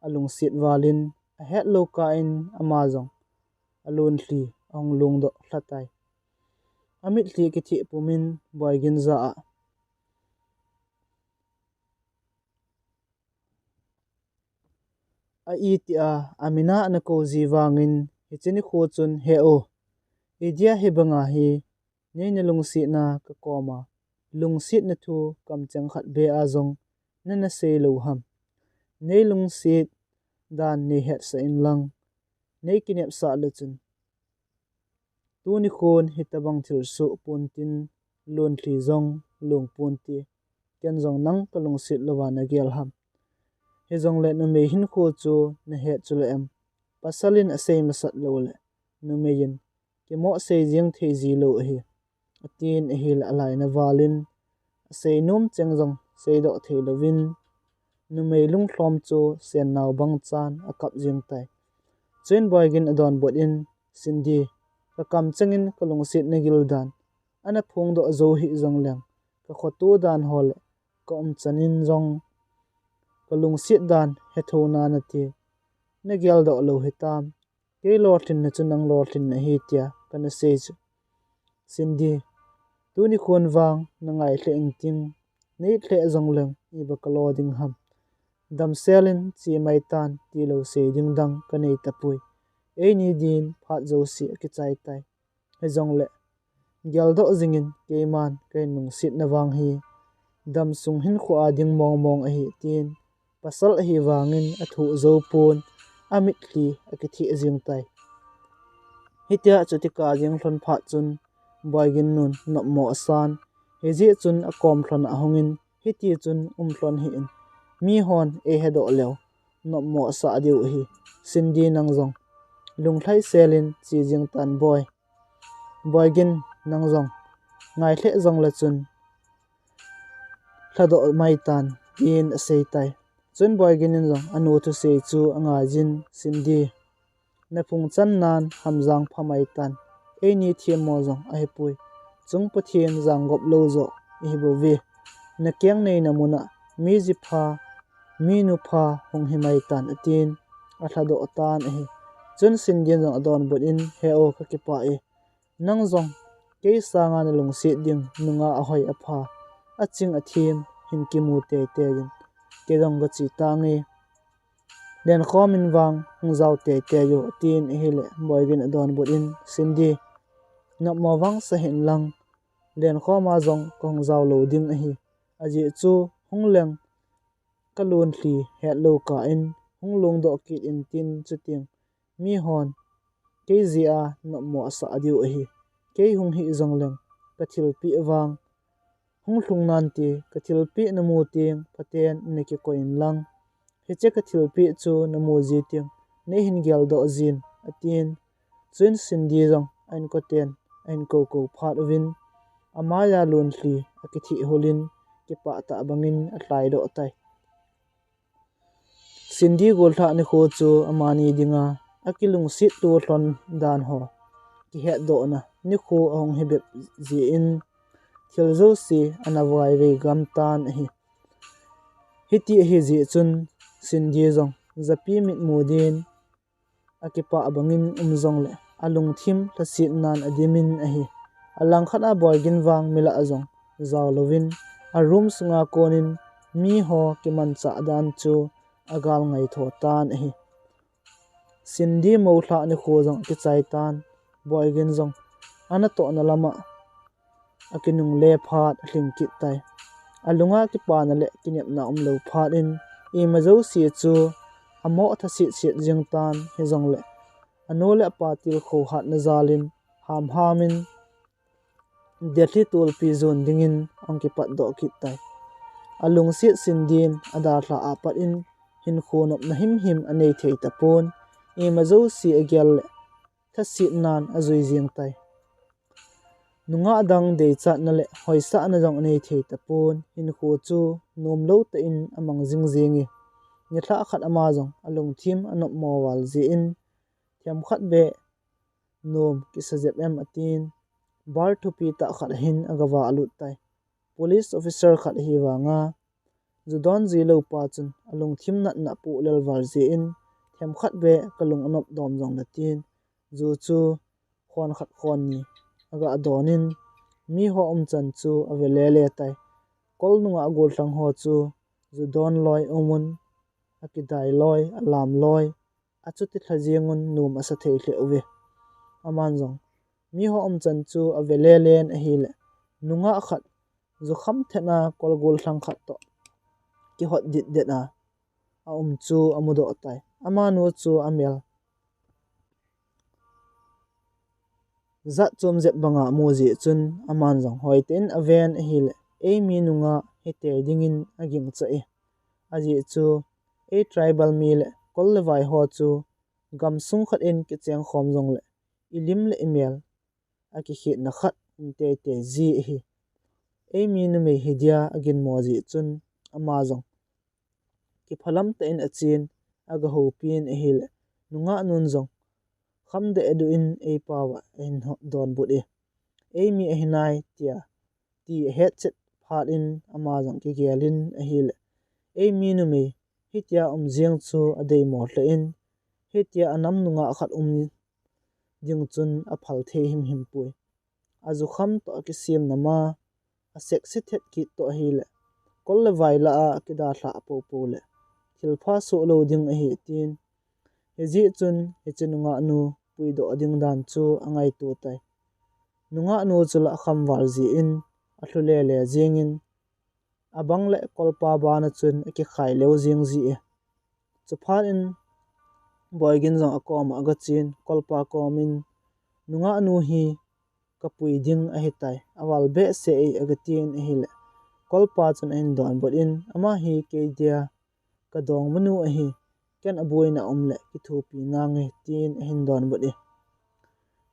alung sit walin a het lo ka in amazong alun hli ong lung do thlatai amit hli ki thi pumin boygin za a I ti a amina na ko ziwangin hichini khu chun he o idia hebanga hi nei na lungsi na ka koma lungsit na thu kam chang khat be a zong na sei lo ham nei lungsit dan ni het sa in lang nei kinep sa le chun tuni khon hitabang thil su puntin lun thli zong lung punti ken zong nang ka lungsit lawana gel ham he zong le na me hin kho chu na het chu le em pasalin asei masat lo le nu me yin ke mo sei jing thei ji lo hi atin hi la lai na walin sei num cheng zong sei do thei lovin nu me lung thlom chu sen naw bang chan akap jing tai chen boygin adon bot in sindi ka kam changin ka lungsit na gil dan ana phung do zo hi zong leng ka khotu dan hol ka chanin zong ka lungsit dan he thona na ti na gel do lo hitam ke lor thin na chunang lor thin na hi tia kana sei chu sindi tuni khon wang na ngai hle ing ting nei hle zong leng i ba ka lo ding ham dam selin chi mai tan ti lo sei ding dang ka nei tapui e ni din phat zo si ki chai tai he zong le gel do zingin ke man ke nung sit na wang hi dam sung hin khu a ding mong mong a hi tin pasal a hi wangin a thu zo pun amit hli a ki thi jing tai hitia chuti ka jing hlon phat chun boygin nun no mo san he ji chun a kom hlon a hongin hiti chun hlon hi in mi hon e he do lew no mo sa diu hi sindi nang zong lung thlai selin chi jing tan boygin nang zong ngai hle zong la chun thado mai tan in sei tai chun boygin in zong anu thu sei chu anga jin sindi na phung chan nan hamjang phamai tan e ni thiam mo zong a hepui chung pathien jang gop lo zo hi bo ve na kyang nei na muna mi ji pha mi nu pha hong hi mai tan atin a thado tan hi chun sindin zong adon bot in he o ka ki pa e nang zong ke sanga na lung si ding nunga a hoi a pha a ching a thim hin ki mu te te din ke dong ga chi ta nge den khomin wang hung zau te te yo tin hi le boygin adon bot in sindi na mo wang sa hin lang den khoma zong kong zau lo ding a hi aji chu hung leng kalun thli het lo ka in hung lung do ki in tin chuting mi hon ke zia na mo sa adiu a hi ke hung hi zong leng ka thil pi awang hung hlung nan ti ka thil pi na mu ting paten ne ki ko in lang he che ka thil pi chu na mu ji ting ne hin gel do zin atin chun sindi zong ain ko ten ain ko phat win amaya lun thli akithi holin ki pa ta bangin a hlai do tai sindi gol tha ni kho chu amani dinga akilung sit tu hlon dan ho ki he do na ni kho ong he be ji in thil zo si anawai ve gam tan hi hiti hi ji chun sindi zong zapi mit mudin akipa abangin zong le alung thim thasit nan adimin a hi alang khata boygin wang mila azong zaw lovin a room sunga konin mi ho ki man cha dan chu agal ngai tho tan hi sindi mo thla ni kho zong ki chai tan boygin zong ana to na lama akinung le phat hling ki tai alunga ki pa na le kinep na lo phat in e ma zo si chu amo thasi sit jing tan he zong le anole pa til kho hat na zalin hamin detli tul pi zon dingin angki pat do ki tai alung sit sindin ada thla apat in hin khonop na him anei thei tapon e ma zo si agel le thasi nan azui jing tai nunga dang de cha na le hoisa na jong nei thei tapon hin kho chu nom lo ta in amang jing jingi ni thla khat ama jong alung thim anop mo wal ji in thiam khat be nom ki sajep em atin bar thupi ta khat hin agawa alut tai police officer khat hi wanga judon ji lo pa chun alung thim na pu lel war ji in thiam khat be kalung anop dom jong na tin zu chu khon khat khon ni aga adonin mi ho chan chu avele le tai kol nunga gol tang ho chu judon loi omun akidai loi alam loi achuti thlajiangun num asa thei hle uve aman jong mi ho om chan chu avele len a hi le nunga khat zu kham thena kolgol thlang khat to ki hot dit det a chu amudo tai ama nu chu amel zat chom zep banga moji chun aman jong hoiten aven a hi le mi nunga hete dingin aging cha e aji chu tribal mi le kol le vai ho chu gam sung khat in ki cheng khom jong le ilim le email aki hi na khat te te ji hi mi nu me hidia agin moji chun ama jong ki phalam te in achin aga ho pin a hi le nunga nun jong khamde edu in pawa in don bud e mi a hinai tia ti headset phat in ama jong ki gelin a hi le mi nu me hitia jiang chu adei mo hle in hitia anam nunga khat ding chun a phal the him pui azu kham to ki sim nama a sexy thet ki to hi le kol le vai la a ki da thla po po le thilpha so lo ding a hi tin heji chun hechinunga nu pui do ding dan chu angai tu tai nunga nu chula kham wal ji in a thlule le jingin abang le kolpa bana chun ki khai leo jing ji e chuphan in boygin jong akom aga chin kolpa komin nunga nu hi kapui ding a hitai awal be se aga tin a hi le kolpa chun in don bot in ama hi ke dia ka dong manu a hi ken abuina omle ki thu pi na nge tin a hin don bot e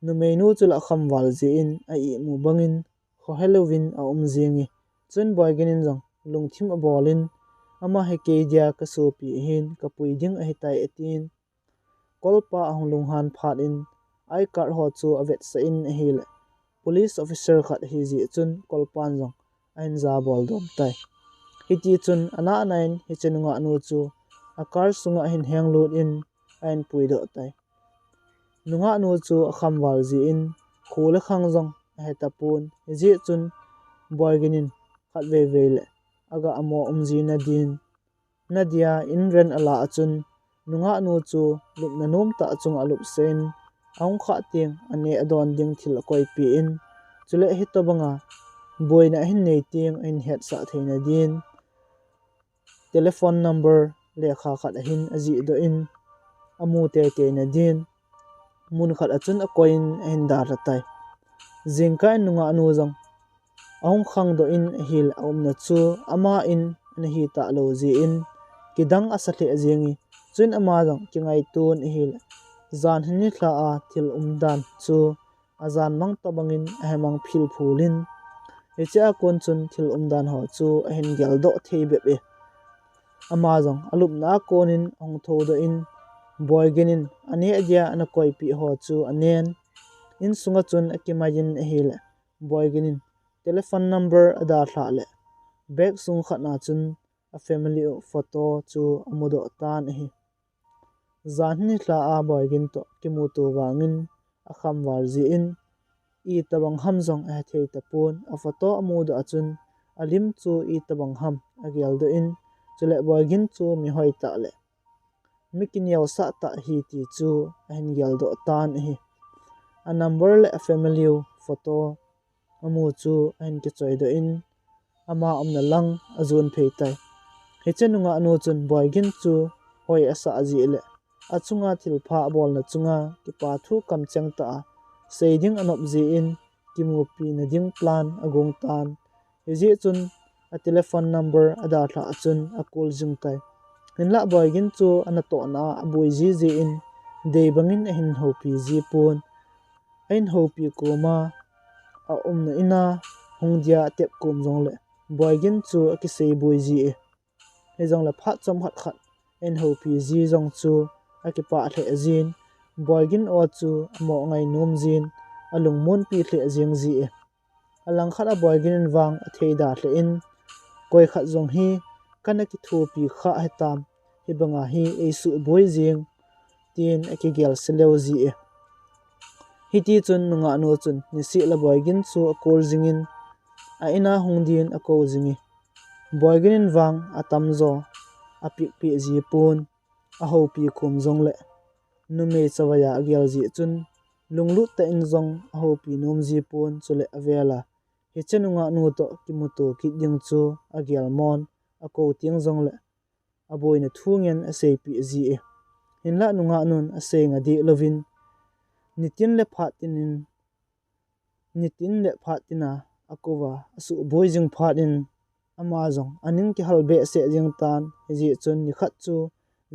nu me nu chula kham wal ji in a i mu bangin kho halloween a jingi chun boygin in jong lungthim a bolin ama he ke dia ka so pi hin kapui ding a hitai etin kolpa ahlung han phat in ai kar ho chu avet sa in a hi le police officer khat hi ji chun kolpan jong ain za bol dom tai hiti chun ana nain hichenunga nu chu akar sunga hin heng lut in ain pui do tai nunga nu chu kham wal ji in khule khang jong heta pun ji chun boyginin khat ve ve le aga amo umji na din nadia in ren ala achun nunga nu chu lup na nom ta chung alup sen aung kha ting ane adon ding thil koi pi in chule hi to banga boina hin nei ting in het sa theina din telephone number le kha khat hin aji do in amu te te na din mun khat achun a coin in dar tai jingka nunga nu jong aung khang do in hil om na chu ama in na hi ta lo ji in kidang asathe ajingi chun ama jong kingai tun hil zan hni thla a thil dan chu azan mang to bangin ahmang phil phulin echa kon chun thil dan ho chu a hin gel do thei be be ama jong alup na konin ong tho do in boyginin ane adia ana koi pi ho chu anen in sunga chun akimajin hil boyginin telephone number ada thla le back sung khatna chun a family photo chu amudo tan hi zanni thla a boygin to kimu tu wangin a kham war ji in I tabang ham jong a thei ta pun a photo amudo achun alim chu I tabang ham agial do in chule boygin chu mi hoi ta le mikin yaw sa ta hi ti chu a hin gel do tan hi a number le a family photo amu chu an ki choi do in ama omna lang azun phei tai hechenunga anu chun boygin chu hoi asa aji le achunga thilpha bol na chunga ki pa thu kam chang ta seiding anop ji in kimu pi na ding plan agong tan heji chun a telephone number ada thla achun a call jing tai hinla boygin chu ana to na abui ji ji in dei bangin a hin ho pi ji pun ain ho pi kuma a na ina hongdia tep kum jong le boygin chu ki sei bui ji e jong la phat chom hat khat en ho pi ji jong chu aki pa the azin boygin o chu mo ngai nom jin alung mon pi the jing ji e alang khara boygin wang a theida hle in koi khat jong hi kanaki thu pi kha hetam hi banga hi eisu boi jing tin aki gel seleu ji e hiti chun nunga nu chun ni si la boygin chu a kor jingin a ina hongdin a ko jingi boygin wang atam zo apik pi ji pun a ho pi khum zong le nume chawaya agial ji chun lunglut ta in zong a ho pi num ji pun chule avela hi chenunga nu to kimuto ki ding chu agial mon a ko tiang zong le aboina thungen a sei pi ji e hinla nunga nun a sei nga di lovin nitin le phatina akova asu boijing phatin ama zong aning ki halbe se jing tan ji chun ni khat chu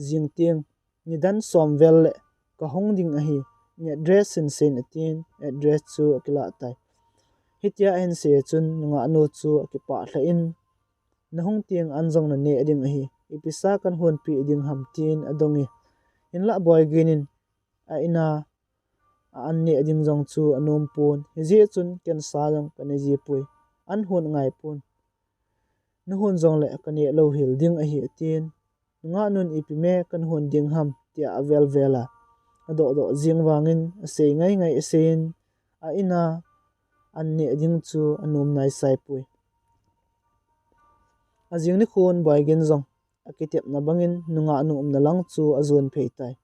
jing tiang ni dan som vel le ka hong ding a hi ni address sen atin address chu akila tai hitia en se chun nunga nu chu akipa thla in na hong tiang anjong na ne ading a hi ipisa kan hon pi ding ham tin adongi inla boy ginin a ina an ne ading jong chu anom pun ji chun ken sa jong kan ji pui an hun ngai pun nu hun jong le kan ne lo hil ding a hi tin nga nun ipime kan hun ding ham tia avel vela ado do jing wangin ase ngai ngai asen a ina an ne ading chu anom nai sai pui azing ni khun boy gen zong akitep na bangin nunga anu na lang chu azun pheitai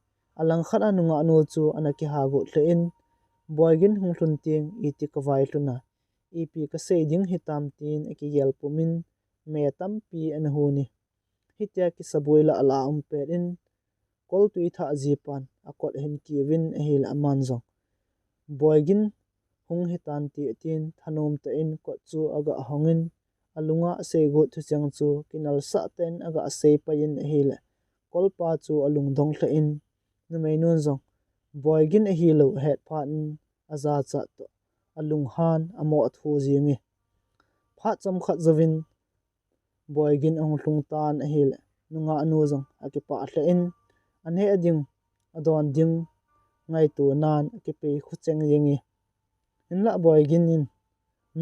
alang khat anunga anu chu anaki hago thlein boygin hunglun ting iti kawai hluna ipi ka sei ding hitam tin aki yel pumin me tampi an huni hitia ki sabuila ala umpet in kol tui tha jipan akot hen ki win hil amanjong boygin hung hitan ti tin thanom ta in ko chu aga hongin alunga sei go thu chang chu kinal sa ten aga sei payin hil kolpa chu alung dong thla in numei nun zong boygin hi lo het phan aza cha to alung han amo thu jingi pha cham khat zawin boygin ong hlung tan hil nunga anu zong akipa hla in ane ading adon ding ngai tu nan akipe khucheng yengi inla boygin in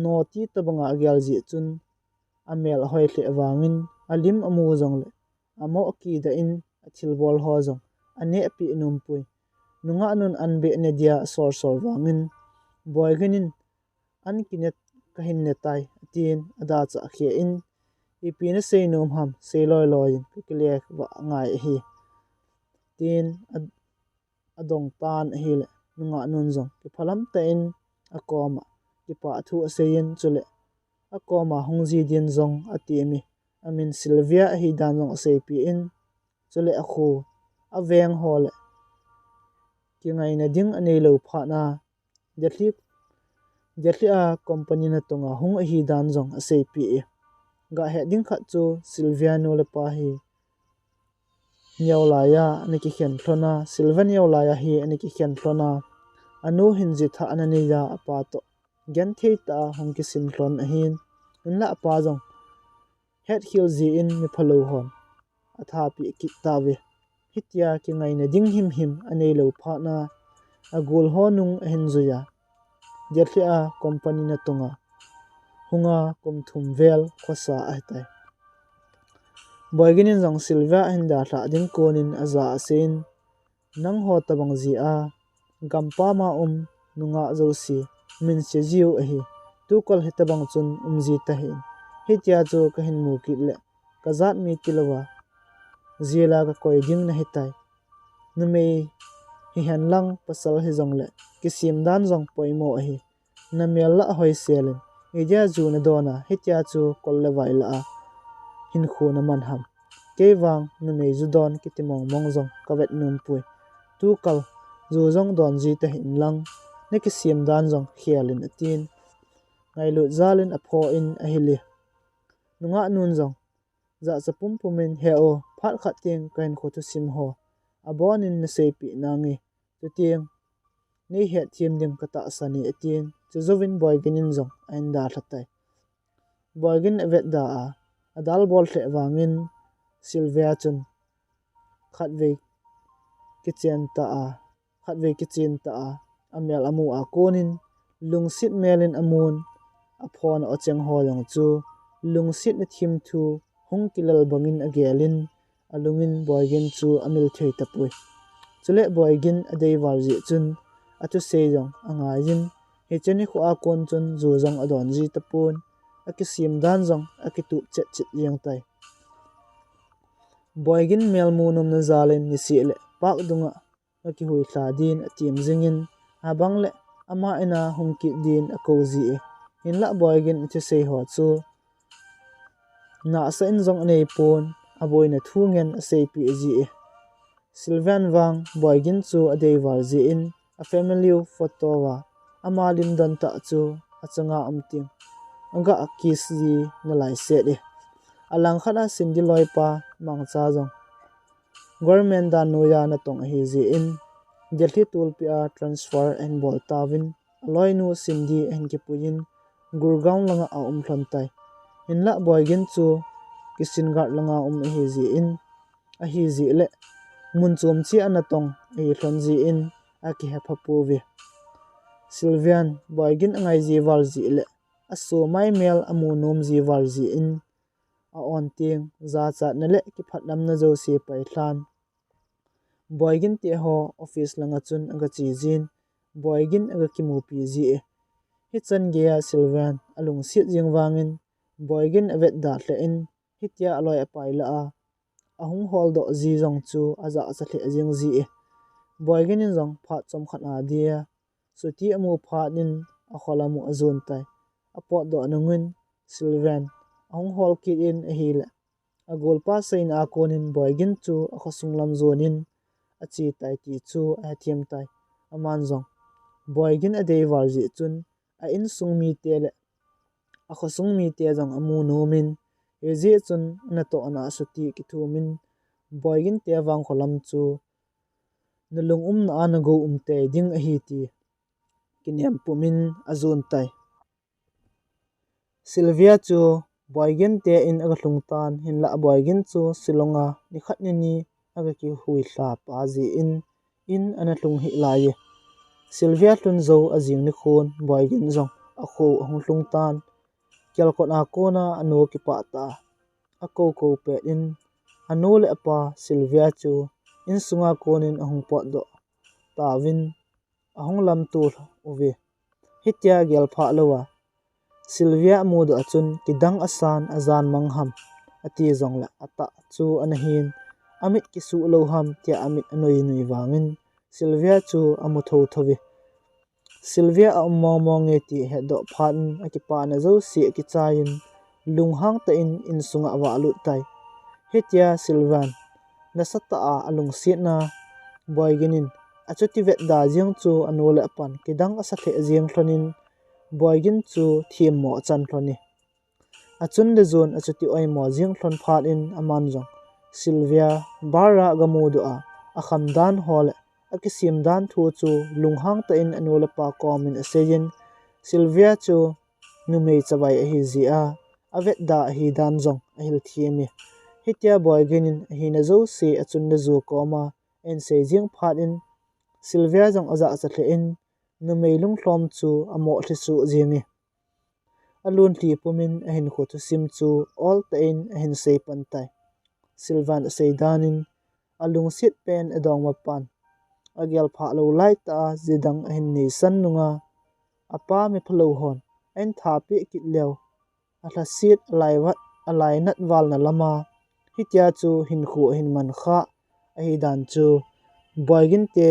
noti tabanga gyal ji chun amel hoi hle wangin alim amu zong le amo ki da in athil bol ho zong ane pi num pui nunga nun anbe ne dia sor wangin boyginin an kinet kahin ne tai tin ada cha khe in ipina sei nom ham sei loi loi kile wa ngai hi tin adong tan hi le nunga nun zong ki phalam ta in akoma ki pa thu asein chule akoma hongji din zong atiemi amin Sylvia hi dan zong sei pi in chule akhu aveng hole ki ngai na ding anei lo pha na jetli a company na tonga hung hi dan jong ase pi ga he ding kha chu Sylvia no le pa hi nyawlaya ani ki khen thlona Sylvan nyawlaya hi ani ki khen thlona anu hinji tha anani ya apa to gen thei ta hong ki sin thlon a hin unla apa jong het hil ji in mi phalo hon atha pi ki tawe hitia ki ngai na ding him anei lo pha na agul honung henzuya jetlia company na tonga hunga kumthum vel khosa aitai boyginin jong Silva hinda tha ding konin aza asin nang ho tabang ji a gampa ma nunga zosi min se jiu a hi tu kol hitabang chun umji ta hin hitia chu ka hin mu ki le kazat mi tilawa zila ka koi ding na hitai numei hi han lang pasal hi jong le kisim dan jong poimo hi namel la hoi selen eja ju na dona hitia chu kol le vai la hin khu na man ham kewang numei ju don kitimong mong jong kawet num pui tu kal zu jong don ji ta hin lang ne kisim dan jong khialin atin ngai lu zalin a pho in a hili nunga nun jong za chapum pumin heo phat khat ting kain kho tu sim ho abonin na sei pi nangi tutiang nei he thiam dim kata sani atin chuzovin boyginin jong ainda thatai boygin evet da a adal bol hle wangin Sylvia chun khatve kitchen ta a amel amu a konin lungsit melin amun aphon ocheng ho long chu lungsit na thim thu hung kilal bangin agelin alungin boygin chu amil thei tapui chule boygin adei warji chun atu sejong anga yin he cheni khu a kon chun zu jong adon ji tapun akisim dan jong akitu chet yang tai boygin melmu nom na zalen ni sile pak dunga aki hui thla din atim zingin abang le ama ina humki din akozi in la boygin ti sei ho chu na sa in zong nei pon aboina thungen sei pi ji Sylvian wang boygin chu adei war ji in a family photo wa ama lim dan ta chu achanga umting anga akis ji na lai se de alang khana sindi loi pa mangcha jong government da noya na tong hi ji in delhi tul pi a transfer and bol tawin loi nu sindi en ki puin gurgaon langa a thon tai in la boygin chu kisin gar langa hi ji in a hi ji le mun chom chi anatong ei thon ji in a ki ha phapu ve Sylvian boygin angai ji wal ji le aso mai mel amu nom ji wal ji in a on ting za cha na le ki phatlam na jo se pai thlan boygin te ho office langa chun anga chi jin boygin aga ki mu pi ji hi chan ge ya Sylvian alung sit jing wangin boygin avet da hle in hitia aloi apai la a ahung hol do ji jong chu aza cha hle jing ji boygin in jong pha chom khat a dia suti amu pha nin a kholamu azun tai apot do nungin Sylvian ahung hol ki in a hila a gol pa sein a konin boygin chu a khosung lam zonin a chi tai ti chu a thiam tai aman jong boygin a dei war ji chun a in sung mi te le a khosung mi te jong amu nomin e ji chun na to na suti ki thumin boygin te wang kholam chu nalung na na go te ding a hi ti kiniam pumin azun tai Sylvia chu boygin te in aga hlungtan hin la boygin chu silonga ni khat ni aga ki hui thla pa ji in ana hlung hi lai Sylvia hlun zo azing ni khon boygin zong a kho hong hlungtan kyal ko na ko na anu ki pa ta a ko pe in anu le pa Sylvia chu in sunga konin ahung pot do tawin ahung lam tu uve hitia gel pha lowa Sylvia mu do achun kidang asan azan mangham ati zong la ata chu anahin amit ki su lo ham tia amit anoi nui wangin Sylvia chu amu tho thowi Sylvia a mo nge ti he do phan akipa na zo si ki chain lunghang ta in sunga wa lu tai hitia Sylvan nasata a alung sit na boyginin achuti vet da jing chu anole pan kidang asa the jing thlonin boygin chu thim mo chan thloni achun de zone achuti oi mo jing thlon phat in aman jong Sylvia bara gamu do a khamdan hol akisim dan thu chu lunghang ta in anole pa komin asejin Sylvia chu numei chawai hi ji a avet da hi dan jong a hil thiemi hitia boyginin hi na zo se achun de zo koma en se jing phat in Sylvia jong aza cha hle in numei lung hlom chu amo thli su jingi alun thi pumin a hin kho thu sim chu all ta in a hin sei pan tai Sylvan seidanin alung sit pen adong ma pan agel pha lo lai ta zidang a hin nei san nunga apa me phalo hon en tha pi kit lew a hla sit alai nat wal na lama hitia chu hin khu hin man kha a hi dan chu boygin te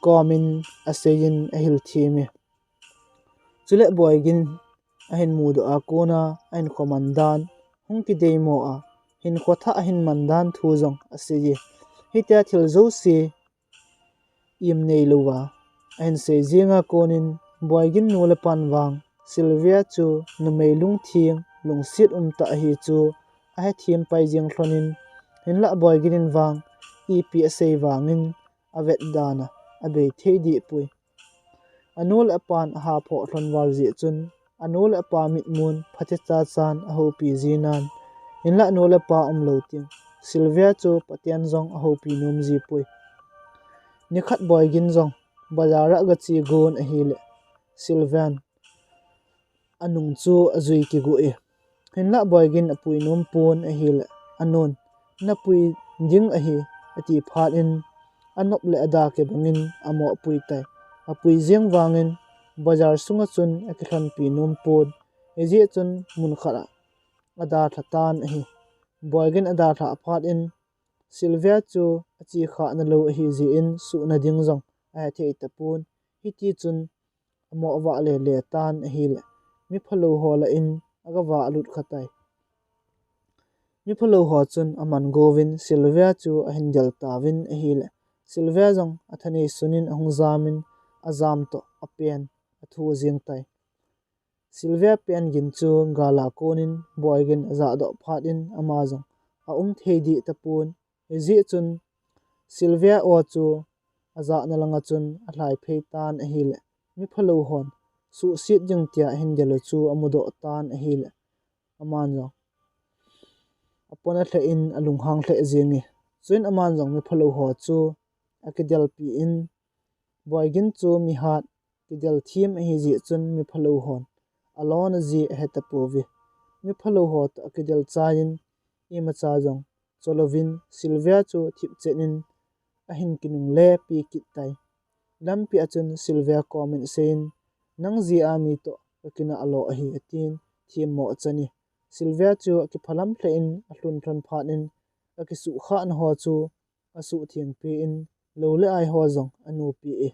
komin aseyin a hil thimi chule boygin a hin mu do a kona ein khomandan hungki demo a hin khotha a hin mandan thu jong aseyi hitia thil zo si im nei lowa ein se jinga konin boygin nule panwang Sylvia chu numei lung thing lung sit ta hi chu a he thim pai jing thlonin hin la boygin in wang ep sei wangin avet dana abe theidi pui anul apan ha pho thlon wal ji chun anul apa mit mun phathe cha chan a ho pi jinan in la anul apa lo ting Sylvia chu patian jong a ho pi num ji pui nikhat boygin jong bazara ga chi gon a hile Sylvan anung chu azui ki gu hin la boygin apui num pon a hile anon na pui ding a hi ati phat in anop le ada ke bangin amo pui tai apui jeng wangin bazar sunga chun akhan pi num pon eje chun mun khara ada thatan hi boygin ada tha phat in Sylvia chu achi kha na lo hi zi in su na ding zong a thei tapun hiti chun amo wa le tan hi le mi phalo hola in aga wa lut khatai mi phalo ho chun aman govin Sylvia chu a hinjal tawin a hi le Sylvia zong athani sunin ahung zamin azam to apen athu jing tai Sylvia pen gin chu gala konin boygin za do phat in ama zong a theidi tapun ezi chun Sylvia o chu aza na langa chun a hlai phei tan a hi le mi phalo hon su sit jing tia hinjalo chu amudo tan a hi le aman zong apona thla in alung hang thla zingi chuin aman zong mi phalo ho chu akidel pi in boygin chu mi hat kidel thim a hi ji chun mi phalo hon alon ji heta povi mi phalo ho to akidel chain ima cha jong cholovin Sylvia chu thip chenin ahin kinung le pi kitai lampi achun Sylvia comment sein nang ji ami to kina alo a hi atin thim mo chani Sylvia chu ki phalam hle in ahlun thon phanin aki su kha an ho chu asu thiang pi in lo le ai ho zong anu pi e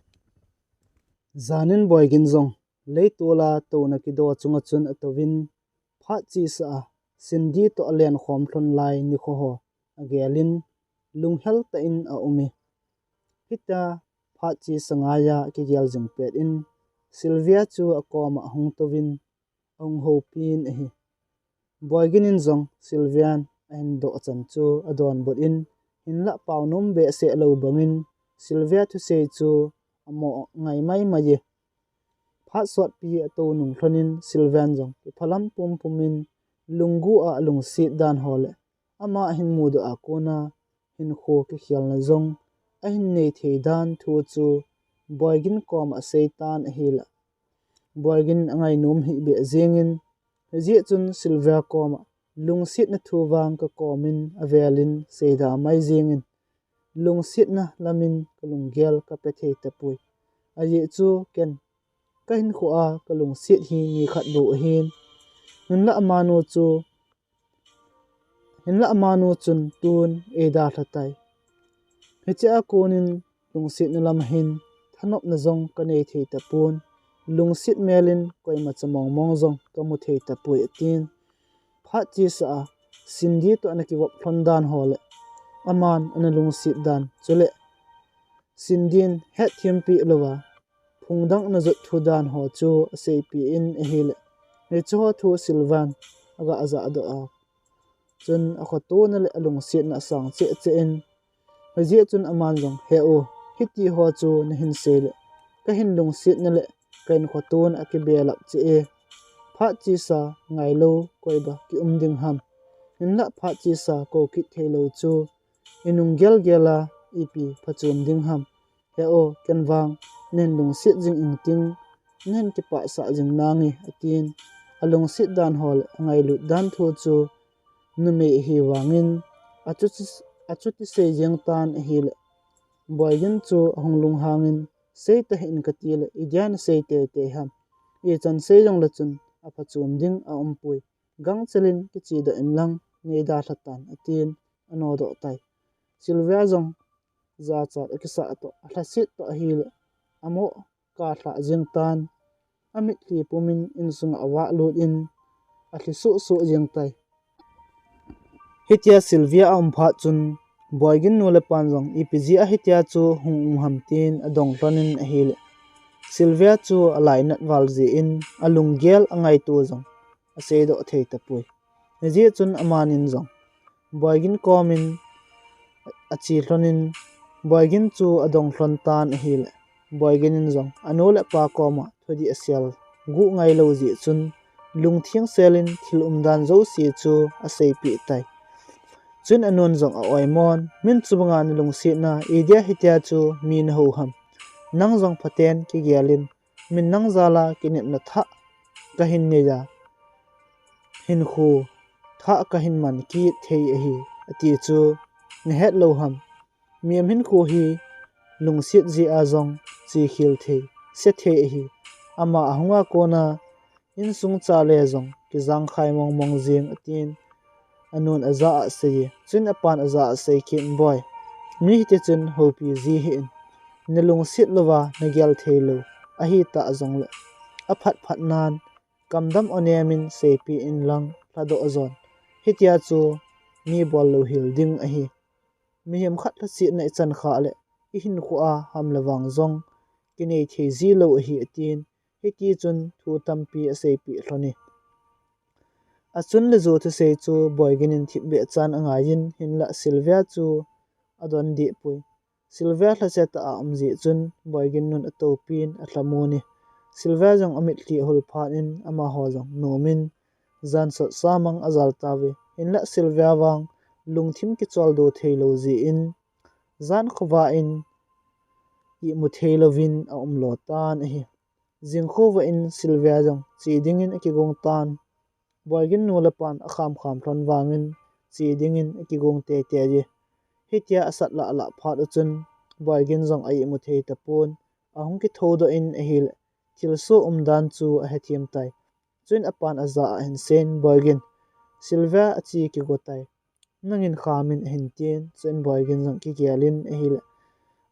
zanin boygin zong leitola to na ki do chunga chun atowin pha chi sa sindi to alen khom thon lai ni kho ho agelin lunghel ta in a umi hita pha chi sangaya ki gel jing pet in Sylvia chu akoma hung towin ong ho pin a hi boygin in zong Sylvian and do chan chu adon bot in la paunom be se lo bangin Sylvia thu sei chu amo ngai mai ma ye pha sot pi to nung thlonin Sylvian jong ki phalam pum pumin lungu a lung si dan hole ama hin mu do akona hin kho ki khial na zong a hin nei thei dan thu chu boygin kom a seitan a hila boygin angai num hi be zengin ji chun Sylvia koma lungsit na thuwang ka komin avelin seida mai zengin lungsit na lamin kalunggel ka pethei tapui aye chu ken kahin khuwa kalungsit hi ni khat do hin hinla amanu chun tun eda thatai hecha konin lungsit na lam hin thanop na zong ka nei thei tapun lungsit melin koima chamong mong zong ka mu thei tapui atin pha chi sa sindi to anaki wap phondan hole aman analung sit dan chule sindin het thiampi lowa phungdang na zot thudan ho chu sepi in ehile ne chu thu Sylvan aga aza do a chun a khoto na le alung sit na sang che che in haji chun aman jong he o hiti ho chu na hin sele ka hin lung sit na le kain khoton akibelap che e pha chi sa ngai lo koiba ki ding ham hinla pha chi sa ko ki thelo chu inung gel gela ipi phachum ding ham he o kenwang nen lung sit jing ing ting nen ki pa sa jing nangi atin alung sit dan hol ngai lu dan thu chu nume hi wangin achuti se jeng tan hi le boygin chu honglung hangin seita hin katil idian seite te ham e chan se jong la chun apachum ding a umpui gang chelin ki chi da inlang nei da thatan atin ano do tai Sylvia zong za cha ekisa to ahlasit to hil amo ka thla jing tan amit hi pumin insung awa lut in ahli su jing tai hitia Sylvia pha chun boygin nule panjong ipg a hitia chu hung hamtin adong tonin a hil Sylvia chu alai nat walji in alunggel angai tu jong ase do thei tapui ji chun amanin jong boygin komin achi hlonin boygin chu adong hlon tan a hil boygin in jong anole pa koma thodi asial gu ngai lo ji chun lungthiang selin thil dan zo si chu asei pi tai chun anon zong a oimon min chubanga ni lungsi na idia hitia chu min ho ham nang zong phaten ki gelin min nang zala kinep na tha kahin ne ya hin khu tha kahin man ki thei a hi ati chu ne het lo ham miam hin khu hi lungsit ji a zong chi khil thei se thei a hi ama ahunga kona in sung cha le zong ki jang khai mong jing atin anun aza a sei chun apan aza a sei kin boy mi te chun hopi zi hi in nilung sit lova nagyal thelo a hi ta azong le a phat phat nan kamdam onemin sepi in lang lado azon hitia chu mi bol lo hil ding a hi mi hem khat la si na chan kha le i hin khu a ham lawang zong kinei thei zi lo a hi atin hiti chun thu tampi a sepi hloni achun le zo the sei chu boyginin thibbe chan anga yin hinla Sylvia chu adon di pui Sylvia hlaseta a amji chun boygin nun atopin atlamuni Sylvia jong amit thi hol phan in ama ho jong nomin zan so samang azal tawi hinla Sylvia wang lungthim ki chol do theilo ji in zan khowa in i mu theilovin a umlo tan hi jingkhowa in Sylvia jong chi dingin akigong tan boygin nulapan akham kham thon wangin chi dingin akigong te te ji hitia asat la la phat uchun boygin jong ai mu thei tapun ahung ki thodo in ahil thilso umdan chu a hethiam tai chuin apan aza a hin sen boygin Sylvia achi ki gotai nangin khamin hintin chuin boygin jong ki kialin ahil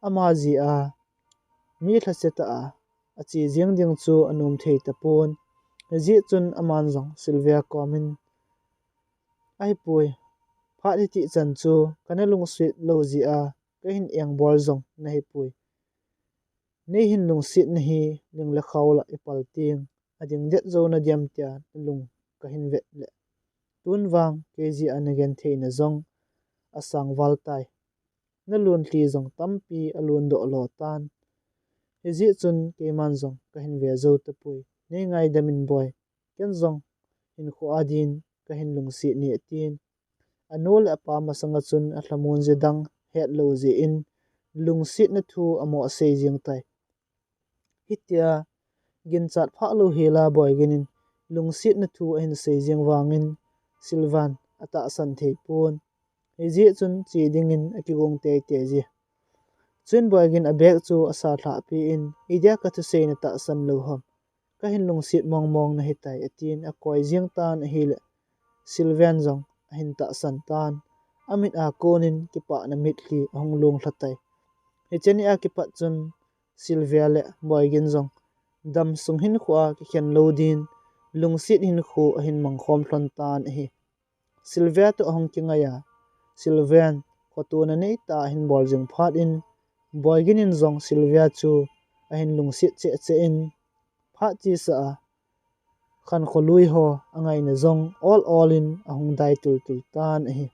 ama ji a mi thlaseta a achi jiang ding chu anum thei tapun ji chun aman jong Sylvia komin ai pui phat hi ti chan chu kanalung sweet lo ji a ka hin eng bol jong na hi pui nei hin lung sit na hi ling la khawla ipal ting ading det zo na diam tia lung ka hin vet le tun wang kg anagen theina zong asang waltai na lun tli zong tampi alun do lo tan hiji chun keman zong ka hin ve zo ta pui nei ngai damin boy ken zong in khu adin ka hin lung si ni atin anol apa masanga chun athlamun je dang het lo je in lung sit na thu amo sei jing tai hitia gin chat pha lo hela boy ginin lung sit na thu in sei jing wangin Silvan ata san thei pun hiji chun chi dingin akigong te te ji chun boy gin abek chu asa thla pi in idia ka thu sei na ta san lo hom ka hin lung sit mong mong na hitai atin a koi jing tan a hil Sylvan jong a hin ta san tan amit a konin ki pa na mit hi hong lung thlatai he cheni a ki pa chun Sylvia le boy gin jong dam sung hin khwa ki khen lo din lung sit hin khu a hin mang khom thlon tan hi Sylvia to hong ki nga ya Sylvan khotu na nei ta hin bol jing phat in boy gin in jong Sylvia chu a hin lung sit che che in pha chi sa khan kholui ho angai na zong all in ahung dai tul tul tan hi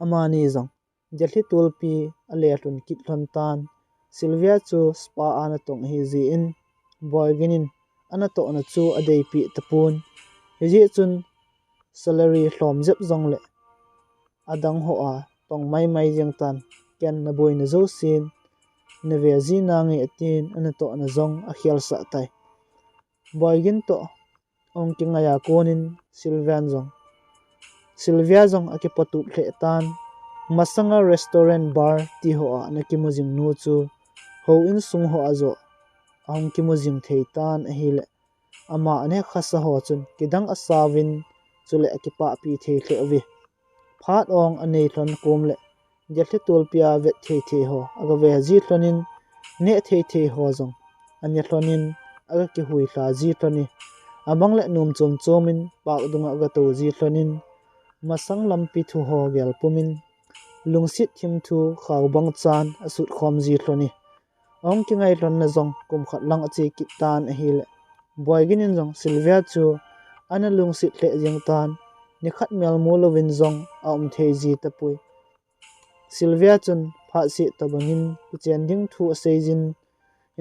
amani zong jathi tul pi ale tlun kit thon tan Sylvia chu spa ana tong hi ji in boy ginin ana to na chu adei pi tapun hi chun salary hlom jep zong le adang ho a tong mai mai jeng tan ken na boy na zo sin na ve ji na nge atin ana to na zong a khial sa tai boy gin to ong ki nga ya konin Sylvia jong akipatu hle tan masanga restaurant bar ti ho a na ki mujing nu chu ho in sung ho azo ong ki mujing thei tan a hi le ama ane khasa ho chun kidang asawin chule akipa pi thei hle wi phat ong anei thon kom le jathi tol pia vet thei thei ho aga ve ji thlonin ne thei thei ho jong anya thlonin aga ki hui hla ji thoni abang le num chom chomin pak dunga ga to ji thlonin masang lampi thu ho gel pumin lungsit thim thu khaw bang chan asut khom ji thloni ong ki ngai ron na zong kum khat lang ache ki tan a hil boy ginin jong Sylvia chu ana lungsit hle jeng tan ni khat mel mo lovin zong a thei ji ta pui Sylvia chun pha si tabangin chen ding thu aseijin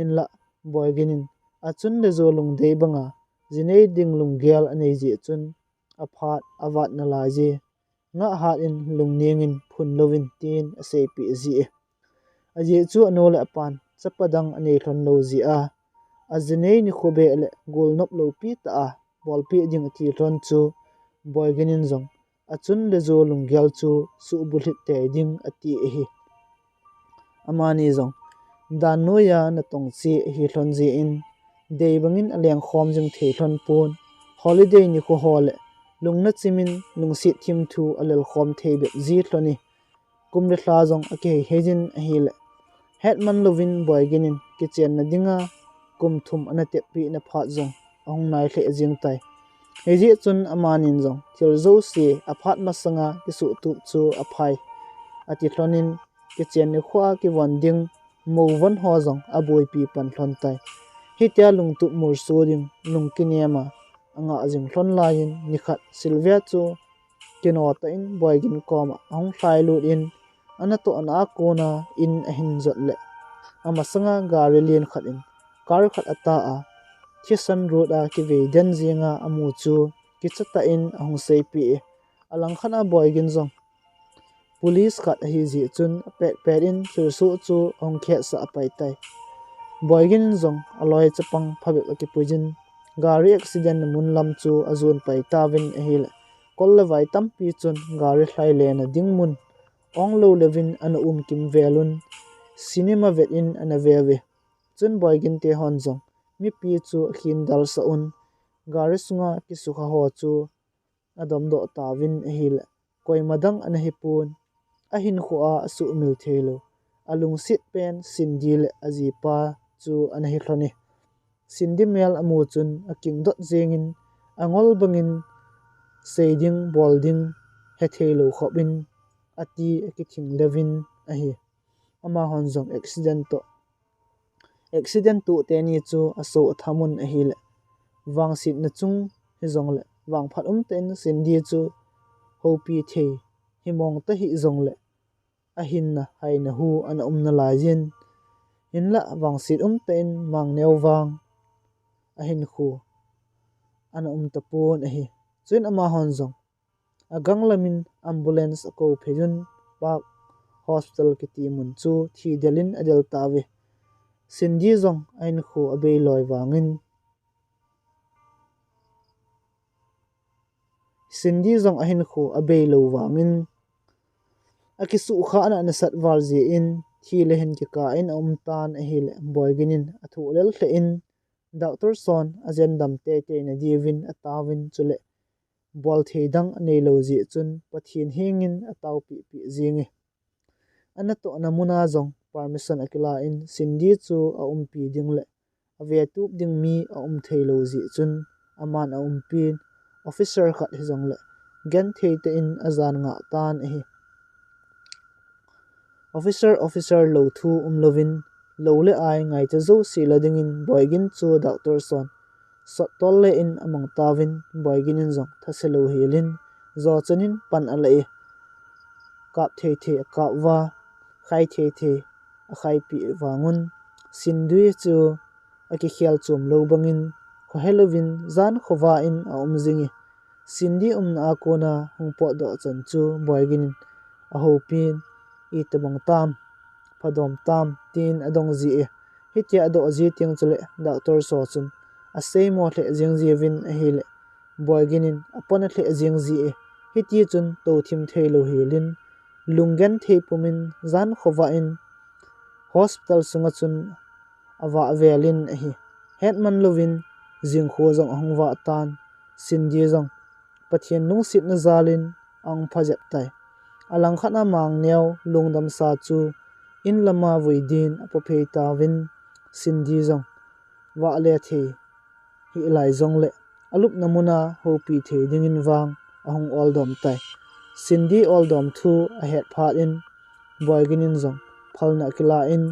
in la boy ginin achun le zo lung dei banga jinei ding lung gel anei ji chun a phat awat na la ji nga hat in lung ningin phun lovin tin ase pi ji aji chu anole apan chapadang anei thon lo ji a ajinei ni khobe le gol nop lo pi ta a bol pi ding ti thon chu boy genin jong achun le zo lung gel chu su bulit te ding ati hi amani jong dan noya na tong chi hi thon ji in dei bangin aleng khom jing thei thon pun holiday ni ko hole lungna chimin lungsit thim thu alel khom thebe zi thloni kumle thla zong ake hejin ahile hetman lovin boyginin kitchen na dinga kum thum anate pi na pha zong ahung nai hle jing tai heji chun amanin zong thilzo si aphat masanga kisu tu chu aphai ati thlonin kitchen ni khwa ki wanding mowan ho zong aboi pi pan thlon tai hitia lungtu mur surim lungkiniama anga ajing thlon lain nikhat silvia chu kino ta in boygin koma ahung thlai lut in anato ana kona in ahin zot le amasanga gari lien khat in kar khat ata a thisan road a ki ve den zinga amu chu kichata in ahung sei pi alang khana boygin zong police khat hi ji chun pet in chursu chu ong khe sa pai tai boygin zong aloi chapang phabek ki pujin gari accident mun lam chu azun pai tawin ahil kolle vai tampi chun gari hlai le na dingmun ong lo levin an kim velun cinema vet in ana vewe chun boygin te hon zong mi pi chu khin dal sa un gari sunga ki sukha ho chu adom do tawin ahil koi madang an hi pun ahin khuwa asu mil thelo alung sit pen sindil ajipa chu an hi thloni sindi mel amu chun aking dot zengin angol bangin seiding bolding he thelo khobin ati akithing levin ahi ama honjong accident tu te ni chu aso thamun ahil wangsit na chung hi zongle wang phat ten sindi chu hopi the himong ta hi zongle ahin na hai na hu an na lajin inla wangsit ten mang newwang ahin khu an tapun ahi chuin ama honjong agang lamin ambulance ko phejun pak hospital ki timun chu thi delin adel tawe sindi zong ain khu abei loi wangin sindi zong ahin khu abei lo wangin akisu kha ana nasat warje in thi lehen ki ka in tan ahil boyginin athu lel hle in doctor son ajendam te na divin atawin chule bol theidang nei lo ji chun pathin hingin ataw pi zingi anato namuna zong permission akila in sindi chu a pi dingle ave tup ding mi a thailo ji chun aman a pin officer khat hi zongle gan theite in azan nga tan hi officer lo thu lovin lo le ai ngai cha zo si lading in boygin chu doctor son sot tol le in among tawin boygin in zong thaselo helin zo chanin pan alai kap the ka wa khai the a khai pi wangun sindui chu aki khial chum lo bangin kho helovin zan khowa in a zingi sindi na kona hungpo do chan chu boygin a hopin itabang tam phadom tam tin adong ji hitia ado ji ting chule doctor so chun a seimo hle jing ji win a hile boyginin apona hle jing ji hiti chun to thim thelo helin lungen theipumin zan khowa in hospital sunga chun awa velin hi hetman lovin jing kho jong hongwa tan sindi jong pathian nung sit na zalin ang phajap tai alang khana mang neo lungdam sa chu in lama voidin apophei tawin sindi jong wa le the hi lai jong le alup namuna hopi the dingin wang ahung oldom tai sindi oldom thu a het phat in boyginin zong phalna kila in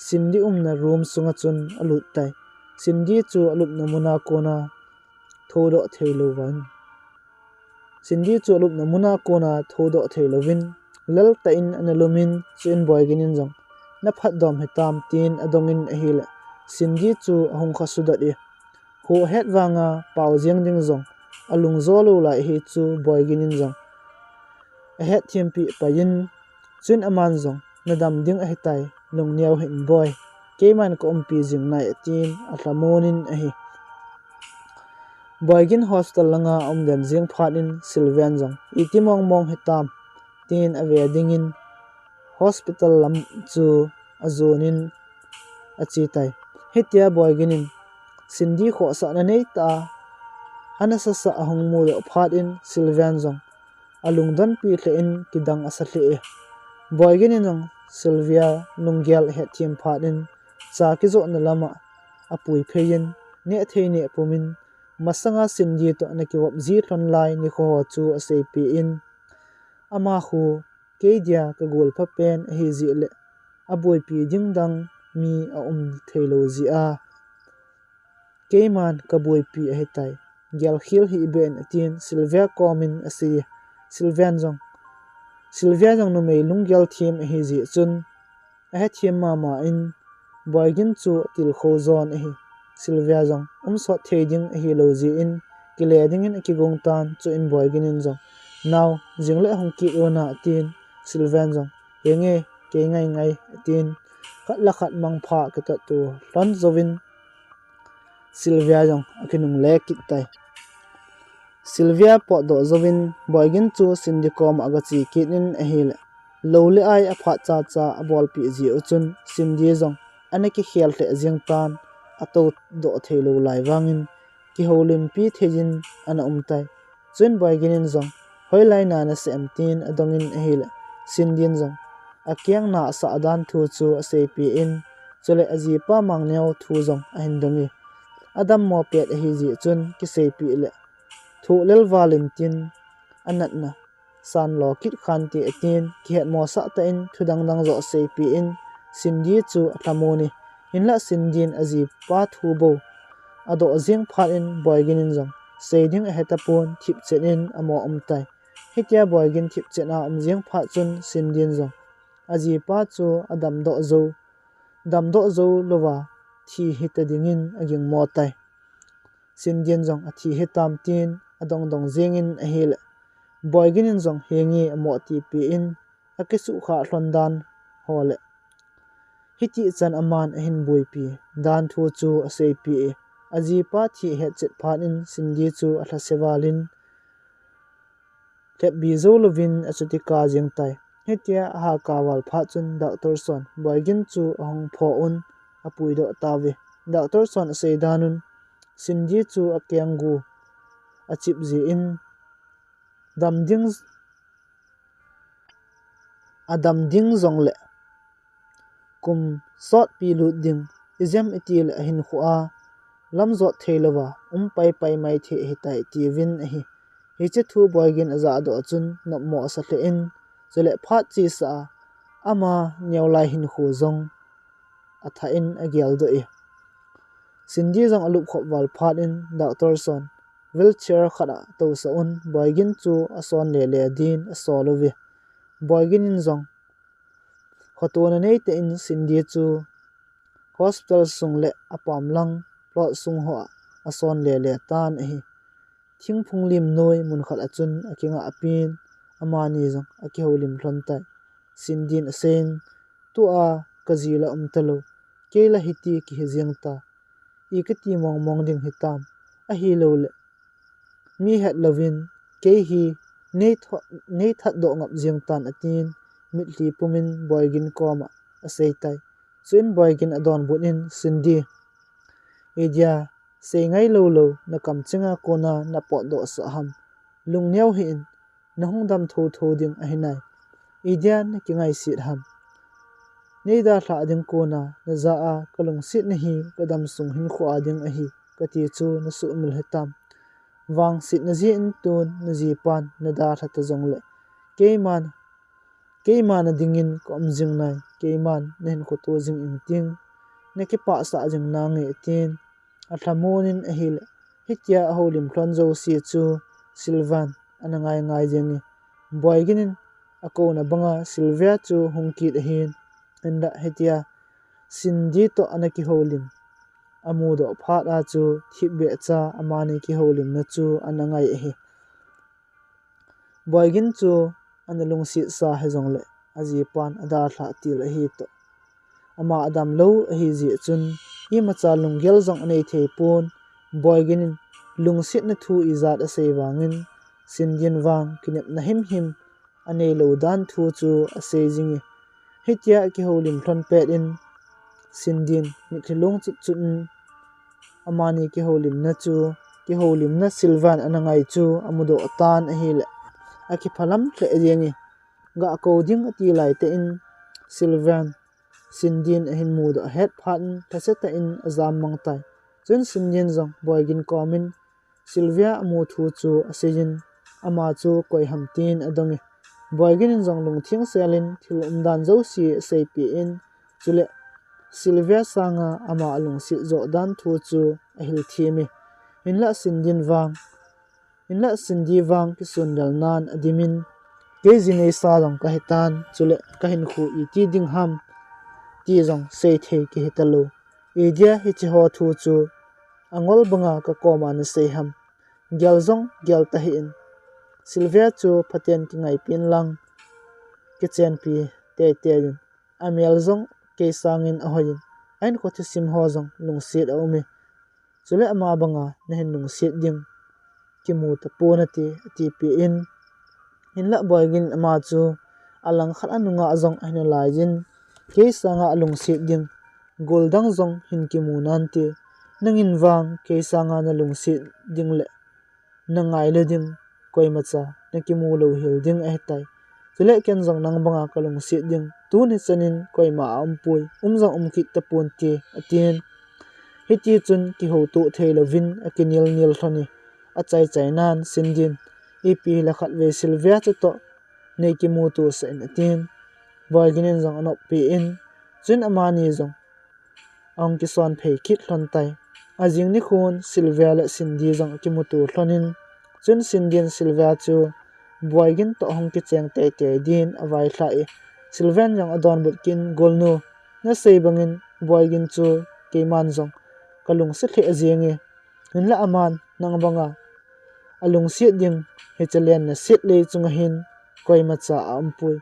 sindi na room sunga chun alut tai sindi chu alup namuna kona thodo thelo wan sindi chu alup namuna kona thodo thelovin lel ta in analumin chin boyginin jong na phat dom hitam tin adongin ahila sindi chu ahung khasudat e ho het wanga pau jeng ding jong alung zolo lai hi chu boyginin jong a het thimpi payin chin aman jong nadam ding a hitai lung niaw hin boy keman ko umpi jing nai tin atlamonin ahi boygin hostel langa den jing phatin silvian jong itimong mong hitam tin ave dingin hospital lam chu azonin achi tai hitia boyginin sindi kho sa na nei ta anasasa ahong mu do phat in Sylvian zong alungdan pi tle in kidang asatli e boygin in zong Sylvia lungyal het thiam phat in cha ki zo na lama apui phein ne thei ne pumin masanga sinji to na ki wap ji thon lai ni kho chu ase pi in ama khu kedia ka gol pha pen hi ji le aboi pi ding dang mi a thailo ji a keiman ka boi pi a hetai gyal khil hi ben atin Sylvia komin ase Sylvia jong no mei lungyal thim hi ji chun a he thiam ma in boygin chu til kho zon hi Sylvia jong so theding hi lo ji in kile ding in ki gong tan chu in boygin in jong now jingle hong ki ona tin Sylvia jong enge ke ngai tin khat la khat mang pha ka ta tu lon zovin Sylvia jong akinung le kit tai Sylvia po do zovin boygin chu sindikom aga chi kinin a hil lole ai a pha cha a bol pi ji uchun sindi jong anaki khel hle jing tan ato do thelo lai wangin ki holim pi thejin ana umtai chun boygin jong hoilai na na semtin adongin a hil sindin jong akyang na sa adan thu chu ase pi in chole aji pa mangneu thu jong a hindongi adam mo pet hi ji chun ki se pi le thu lel valentine anatna san lo kit khan ti atin ki het mo sa ta in thudang dang zo se pi in sindi chu athamoni inla sindin aji pa thu bo ado jing phat in boygin in jong seiding a hetapon thip chen in amo umtai hitia boygin thip chena jing phat chun sindin jong aji pa chu adam do zo lowa thi hitadingin aging mo tai sindin jong athi hitam tin adong dong jengin a hil boygin in jong hengi amo ti pi in akisu kha hlondan hole hiti chan aman a hin bui pi dan thu chu ase pi aji pa thi het chet phan in sindi chu a thla sewalin tlep bi zo lovin achuti ka jeng tai hetia ha kawal pha chun doctor son boygin chu ahong pho un apui do tawe doctor son ase danun sindi chu akyanggu achip ji in damding zong le kum sot pi lu ding izem itil ahin khuwa lamzo theilawa pai mai the hitai tivin hi che thu boygin aza do chun no mo sa hle in chele phat chi sa ama nyaulai hin khu zong atha in agial do e sindi jong alup khop wal phat in doctor son wheelchair khada to sa un boygin chu ason le din asolowi boygin in jong khotona nei te in sindi chu hospital sung le apam lang plot sung ho ason le tan hi thingphung lim noi mun khat achun akinga apin amani jong akiholim hlon tai sindin sen tu a kazila umtalo kela hiti ki hijiang ta ikati mong ding hitam a hi lo le mi het lovin ke hi nei that do ngap jiang tan atin mitli pumin boygin koma asei tai chuin boygin adon bunin sindi edia sengai lo na kamchinga kona na po do sa ham lungneu hi in na hungdam tho ding a hinai edia na kingai sit ham neida thla ding kona na za a kalung sit na hi kadam sung hin khwa ding a hi kati chu na su mil hetam wang sit na ji in tun na ji pan na da thata jong le keiman dingin kom jing nai keiman nen ko to jing in ting ne ki pa sa jing na nge tin athamonin a hil hitia holim hlon zo si chu Sylvan anangai jengi boyginin akona banga Sylvia chu hungkit hin enda hitia sindi to anaki holim amudo phat a chu thibbe cha amani ki holim na chu anangai hi boygin chu analung si sa he jongle aji pan ada thla til hi to ama adam lo hi ji chun i macha lunggel jong anei thei pon boygin lungsit na thu izat ase wangin sindin wang kinep na him anei lo dan thu chu ase jingi hitia ki holim thon pet in sindin mithlung chun amani ki holim na chu ki holim na Sylvan anangai chu amudo tan a hi le aki phalam tle jengi ga ko ding ati lai te in Sylvan Sindin a hin mu do het phan thaseta in azam mangtai chun Sindin jong boygin komin Sylvia amu thu chu asejin ama chu koi hamtin adongi boygin jong lung thing selin thil umdan zo si seipi in chule Sylvia sanga ama alung si zo dan thu chu a hil thimi inla Cindy wang ki sundal nan adimin ke zinei sa long ka hitan chule ka hin khu I ti ding ham ti jong sei the ki hitalo edia hi chi ho thu chu angol banga ka koma na sei ham gyal zong gyal ta hi in Sylvia chu phaten ki ngai pin lang ki chen pi te te din amel zong ke sangin a hoyin ain ko thi sim ho zong lung sit a umi chule ama banga na hin lung sit ding ki mu ta pona ti pi in la boygin ama chu alang khat anunga azong aina lajin ke sanga alung sit ding goldang zong hin ki mu nan ti nangin wang ke sanga na lung sit ding le na ngai le ding koi macha na ki mu lo hil ding a hetai chule ken zong nang banga ka lung sit ding tu ni chanin koi ma ampui umjong umkhit ta pon ti atien hiti chun ki ho tu theilovin akinil nil thani achai chai nan Sindin ipi la khat ve Sylvia chu to nei ki mu tu sa in atin boygin jong anop pi in chun amani jong ong ki son phei khit hlon tai ajing ni khun Sylvia la Cindy jong ki mu tu hlonin chun Sindin Sylvia chu boygin to hong ki cheng te te din awai thla e Sylvan jong adon butkin golnu na sei bangin boygin chu keiman jong kalung se the ajengi hinla aman nang banga alung sit ding hechalen na sit le chunga hin koi macha ampui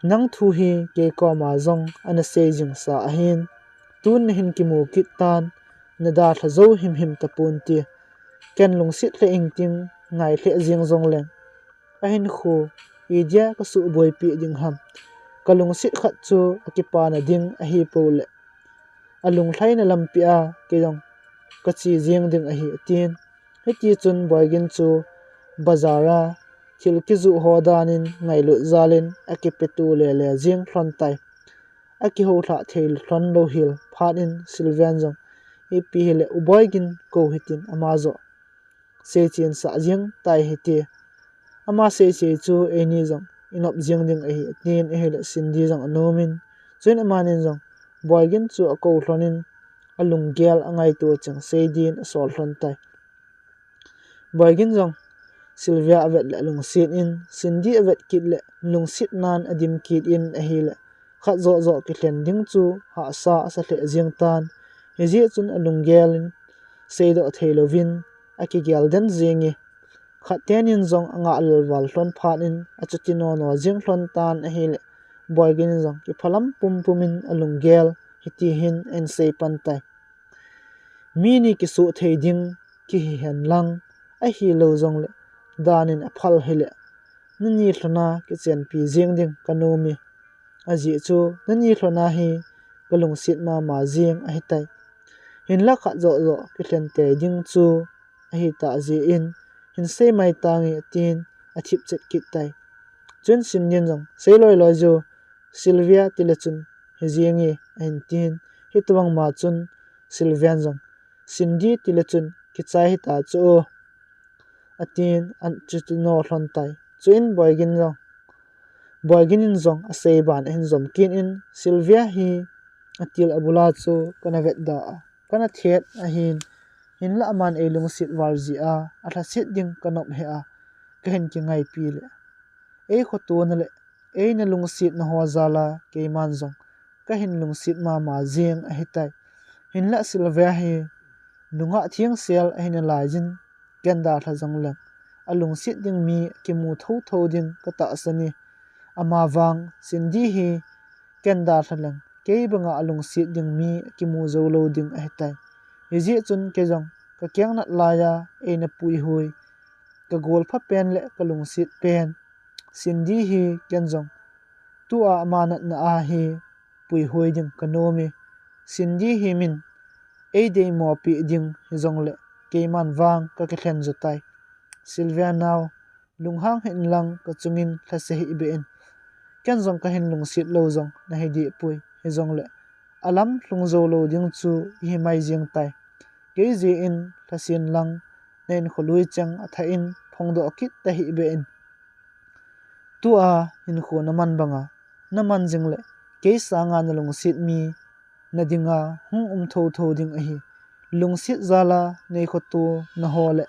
nang thu hi ke ko ma zong ana se jing sa ahin tun hin ki mu kit tan na da tha zo him him ta pun ti ken lung sit le ing ting ngai the jing zong leng ahin khu idia ka su boi pi ding ham kalung sit khat chu akipa na ding a hi pole alung thlaina lampi a ke jong ka chi jing ding a hi tin heti chun boygin chu bazara thil ki zu hodanin ngailu zalin akipetu le le jing hlon tai aki ho thla theil hlon lo hil phanin Sylvan jong ipi hele uboygin ko hitin amazo se chen sa jing tai hiti ama se che chu eni jong inop jing ding a hi tin e hele Cindy jong anomin chun amanin jong boygin chu a ko hlonin alung gel angai tu chang seidin asol hlon tai boygin jong Sylvia avet le lung sit in Cindy avet kit le lung sit nan adim kit in a hi le khat zo zo ki hlen ding chu ha sa asa hle jing tan heji chun alung gel in seido theilovin aki gel den zingi khatenin jong anga alwal hlon phan in achutino no jing hlon tan a hi le boygin jong ki phalam pum pumin alung gel hiti hin en sei pan tai mini ki su thei ding ki hi hen lang a hi lo jong le danin a phal hele nani thlona ki chen pi jing ding kanomi aji chu nani thlona hi kalung sit ma jing a hitai hin la kha zo zo ki hlen te ding chu a hi ta ji in hin se mai tangi tin a thip chet kit tai chun Sindin jong seiloi loi jo Sylvia tilachun hejiangi an tin hitwang ma chun Sylvian jong Cindy tilachun ki chai hita chu atin an chutino hlon tai chuin boygin jong a sei ban hen zom kin in Sylvia hi atil abula chu kana vet da kana thet a hin in la man e lung sit warji a atha sit ding kanop he a ka hen ki ngai pi le e khotu na le e na lung sit na ho zala ke man jong ka hin lung sit ma jing a hitai hin la Sylvia hi nunga thiang sel a hin la jin genda tha jong le alung sit ding mi ki mu tho tho ding ka ta sani ama wang Cindy hi genda tha leng ke banga alung sit ding mi ki mu zo lo ding a hitai heji chun ke jong ka kyang nat la ya e na pui hui ka gol pha pen le ka lung sit pen Cindy hi ken jong tu a amanat na a hi pui hui ding kanomi Cindy hi min e de mo pi ding jong le keiman wang ka ke thlen zotai Sylvia now lunghang hin lang ka chungin thlase hi bein ken zong ka hin lungsit lo zong na hi di pui hi zong le alam lungzo lo ding chu hi mai jing tai ke ji in thlasin lang nen kholui chang atha in phongdo kit ta hi bein tu a in khu naman banga naman jing le ke sanga na lungsit mi nadinga tho tho ding a hi lungsit zala nei kho tu na hole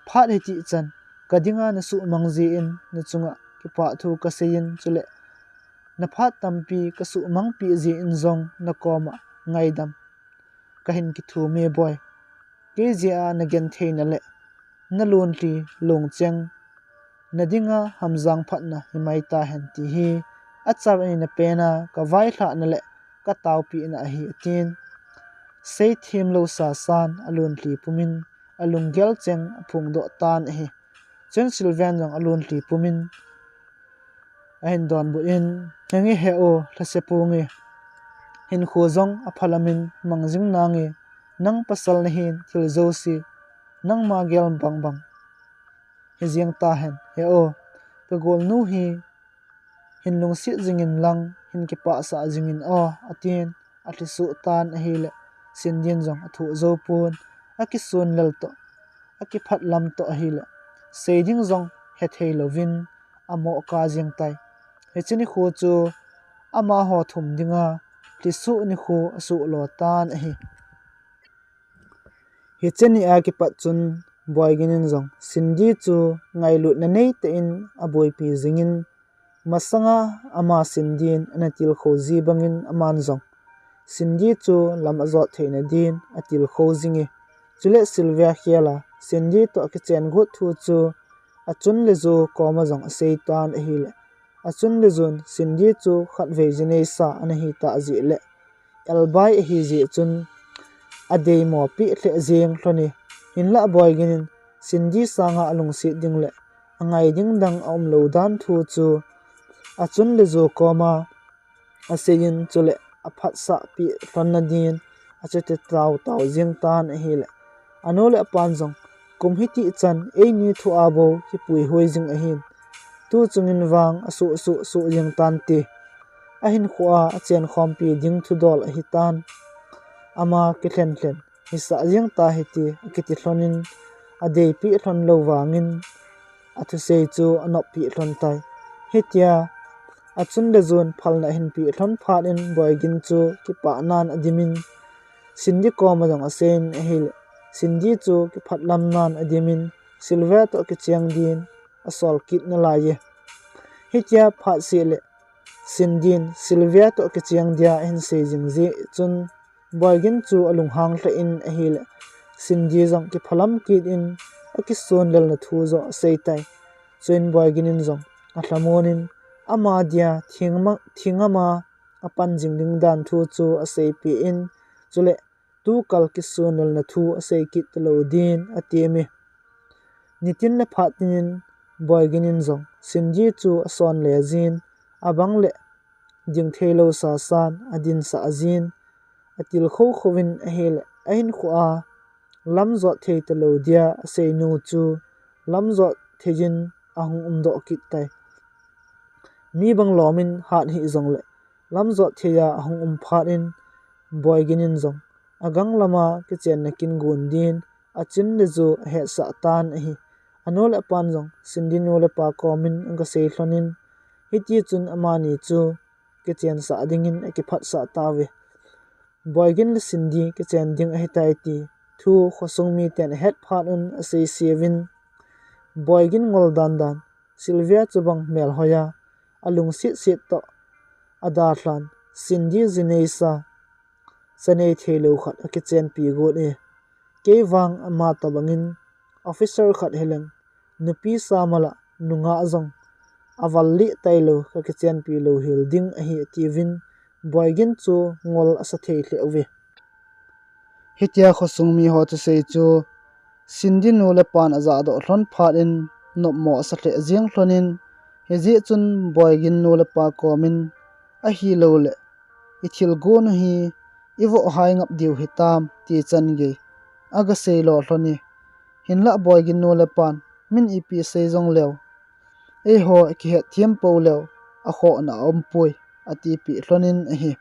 phat hi ti chan kadinga na su mangji in na chunga ki pa thu ka sein chule na phat tampi ka su mang pi ji in zong na koma ngaidam ka hin ki thu me boy ke jia na gen theina le na lon ti long cheng nadinga hamjang phatna himai ta hen ti hi achar ani na pena ka vai thla na le ka taw pi na hi tin sei thim lo sa san alun tli pumin alung gel cheng phung do tan hi chen Sylvian jong alun tli pumin ain don bu in ngi he o thlase pu ngi hin khu zong a phalamin mangjing na ngi nang pasal na hin thil zo si nang ma gel bang bang he jiang ta hen he o pe gol nu hi hin lung si jingin lang hin ki pa sa jingin o atin atli su tan a hi le sindin jong athu zo pun aki sun lal to aki phat lam to a hi le seiding zong he thei lovin amo ka jing tai he chini khu chu ama ho thum dinga ti su ni khu asu lo tan a hi he cheni a ki pat chun boy ginin zong sindi chu ngai lut na nei te in a boy pi jingin masanga ama sindin anatil khoji bangin aman zong sindi chu lam azot theina din atil khojingi chule Sylvia khiala sindi to ki chen gut thu chu achun le zo koma zong seitan a hi le achun le zon sindi chu khat ve jinei sa ana hi ta ji le elbai hi ji chun adei mo pi hle jeng thloni in la boy ginin sindi sanga alung si ding le angai ding dang om lo dan thu chu achun le zo koma asein chule aphat sa pi thonna din achete taw jing tan a hi le anole apan jong kum hi ti chan ei ni thu abo hi pui hoi jing a hin tu chungin wang asu jing tan ti a hin khuwa a chen khom pi ding thu dol a hi tan ama ki thlen hi sa jing ta hi ti ki ti thlonin a dei pi thon lo wangin athu sei chu anop pi thon tai hetia achun de zon phalna hin pi thon phat in boy gin chu ki pa nan adimin sindi ko ma jong asen hil sindi chu ki phatlam nan adimin Sylvia to ki chiang din asol kit na la ye hetia phat se le sindin Sylvia to ki chiang dia hin se jing ji chun boy gin chu alung hang tla in a hil sindi jong ki phalam kit in aki son lel na thu zo sei tai chuin boy gin in jong a thlamonin ama dia thingama apan jingding dan thu chu asei pi in chule tu kal ki sunal na thu asei kit lo din atemi nitin le phatinin boy ginin zong sinji chu ason le jin abang le jing thelo sa san adin sa azin atil kho khowin a hel ain khuwa lamzo thei to lo dia asei nu chu lamzo thejin ahung umdo kit tai mi bang lomin hat hi zong le lamzo theya ahung phat in boy ginin zong agang lama ki chen na kin gun din achin le zu he sa tan hi anole pan jong sindin ole pa komin anga sei thlonin hiti chun amani chu ki chen sa dingin ki phat sa tawe boy gin le sindi ki chen ding a hitai ti thu khosung mi ten het phat un asei sevin boy gin ngol dan Sylvia chubang mel hoya alung sit to ada thlan sindi jineisa sanei thelo khat akichen pi go e kewang ama to bangin officer khat heleng nupi samala nunga azong avalli tailo akichen pi lo hil ding a hi tivin boygin chu ngol asa thei hle we hitia khosung mi ho tu sei chu sindi no le pan aza do hlon phat in nop mo sa hle jiang hlonin heji chun boygin no le pa komin a hi lo le ithil go no hi iwo hai ngap diu hitam ti chan ge aga sei lo hloni hin la boy gin no le pan min ipi sei jong lew ei ho ki het thiam po lew a kho na om pui ati pi hlonin a hi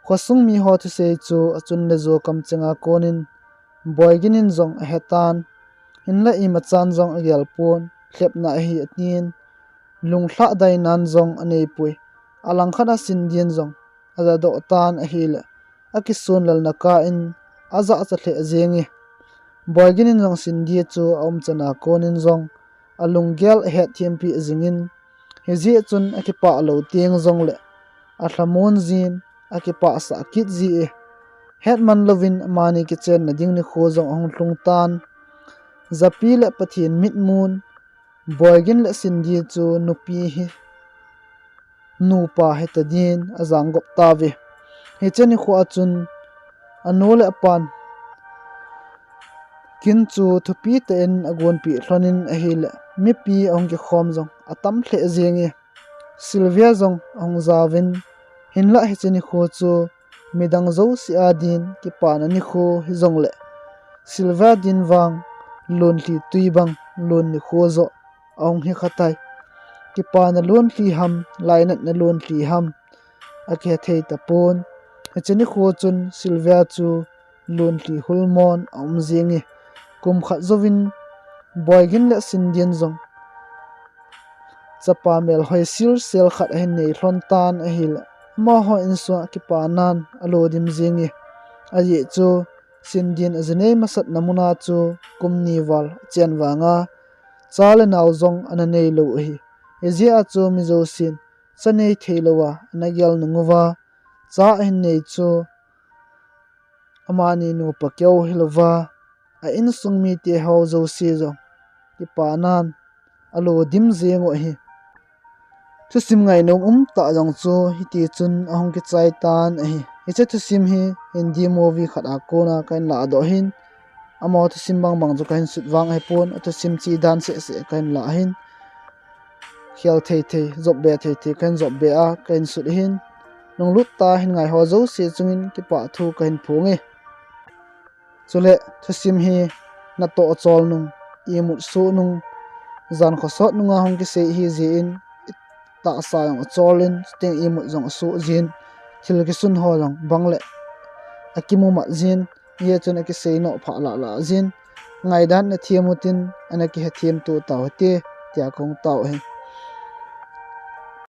khosung mi ho thu sei chu achun le zo kam chenga konin boy ginin zong a hetan hin la i ma chan zong a gel pon khlep na hi atin lung thla dai nan zong anei pui alang khana sin dian zong aza do tan a hi le akisun lal na ka in aza cha the zengi boy ginin zong sin dia chu om chana konin zong alung gel he thiam pi zingin hezi chun akipa lo tiang zong le a hlamon zin akipa sa kit zi hetman lovin mani kitchen na ding ni kho zong ong tlung tan zapi le pathin mit mun boygin le sindi chu nupi hi nupa hetadin azang gop tawi he cheni kho achun anole pan kin chu thupi te en agon pi hlonin a hile mi pi ong ki khom zong atam hle zengi Sylvia zong ong zawin hinla he cheni kho chu midang zo si adin ki pan ani kho hi zong le Sylvia din wang lon li tuibang lon ni kho zo ong hi khatai ki pan lon li ham lainat na lon li ham ake thei tapon he cheni kho chun Sylvia chu lon li hulmon om zengi kum kha zovin boygin le sindian zong chapa mel hoi sil sel khat hen nei hlon tan a hil ma ho in so ki pa nan alodim zingi aji chu sindian azanei masat namuna chu kumni wal chen wanga chale naw zong ananei lo hi ezia chu mizo sin chanei theilowa anagyal nunguwa cha hen nei chu amani nu pakyo hilova a in sungmi te ho zo si zo ki pa nan alo dim zengo hi thu sim ngai nom ta jong chu hiti chun ahong ki chai tan a hi eche thu sim hi hindi movie khata ko na kain la do hin amo thu sim bang bang chu kain sut wang ai pon thu sim chi dan se se kain la hin khial thei thei job be thei thei kain job be a kain sut hin nong lut ta hin ngai ho zo se chungin ki pa thu kain phungi chule thu sim hi na to chol nung imut su nung zan kho sot nunga hong ki se hi ji in ta sa yong cholin sting imut jong su jin thil ki sun ho jong bangle akimu ma jin ye chun ki se no pha la la jin ngai dan na thiamutin anaki he thiam tu taw te tia kong taw he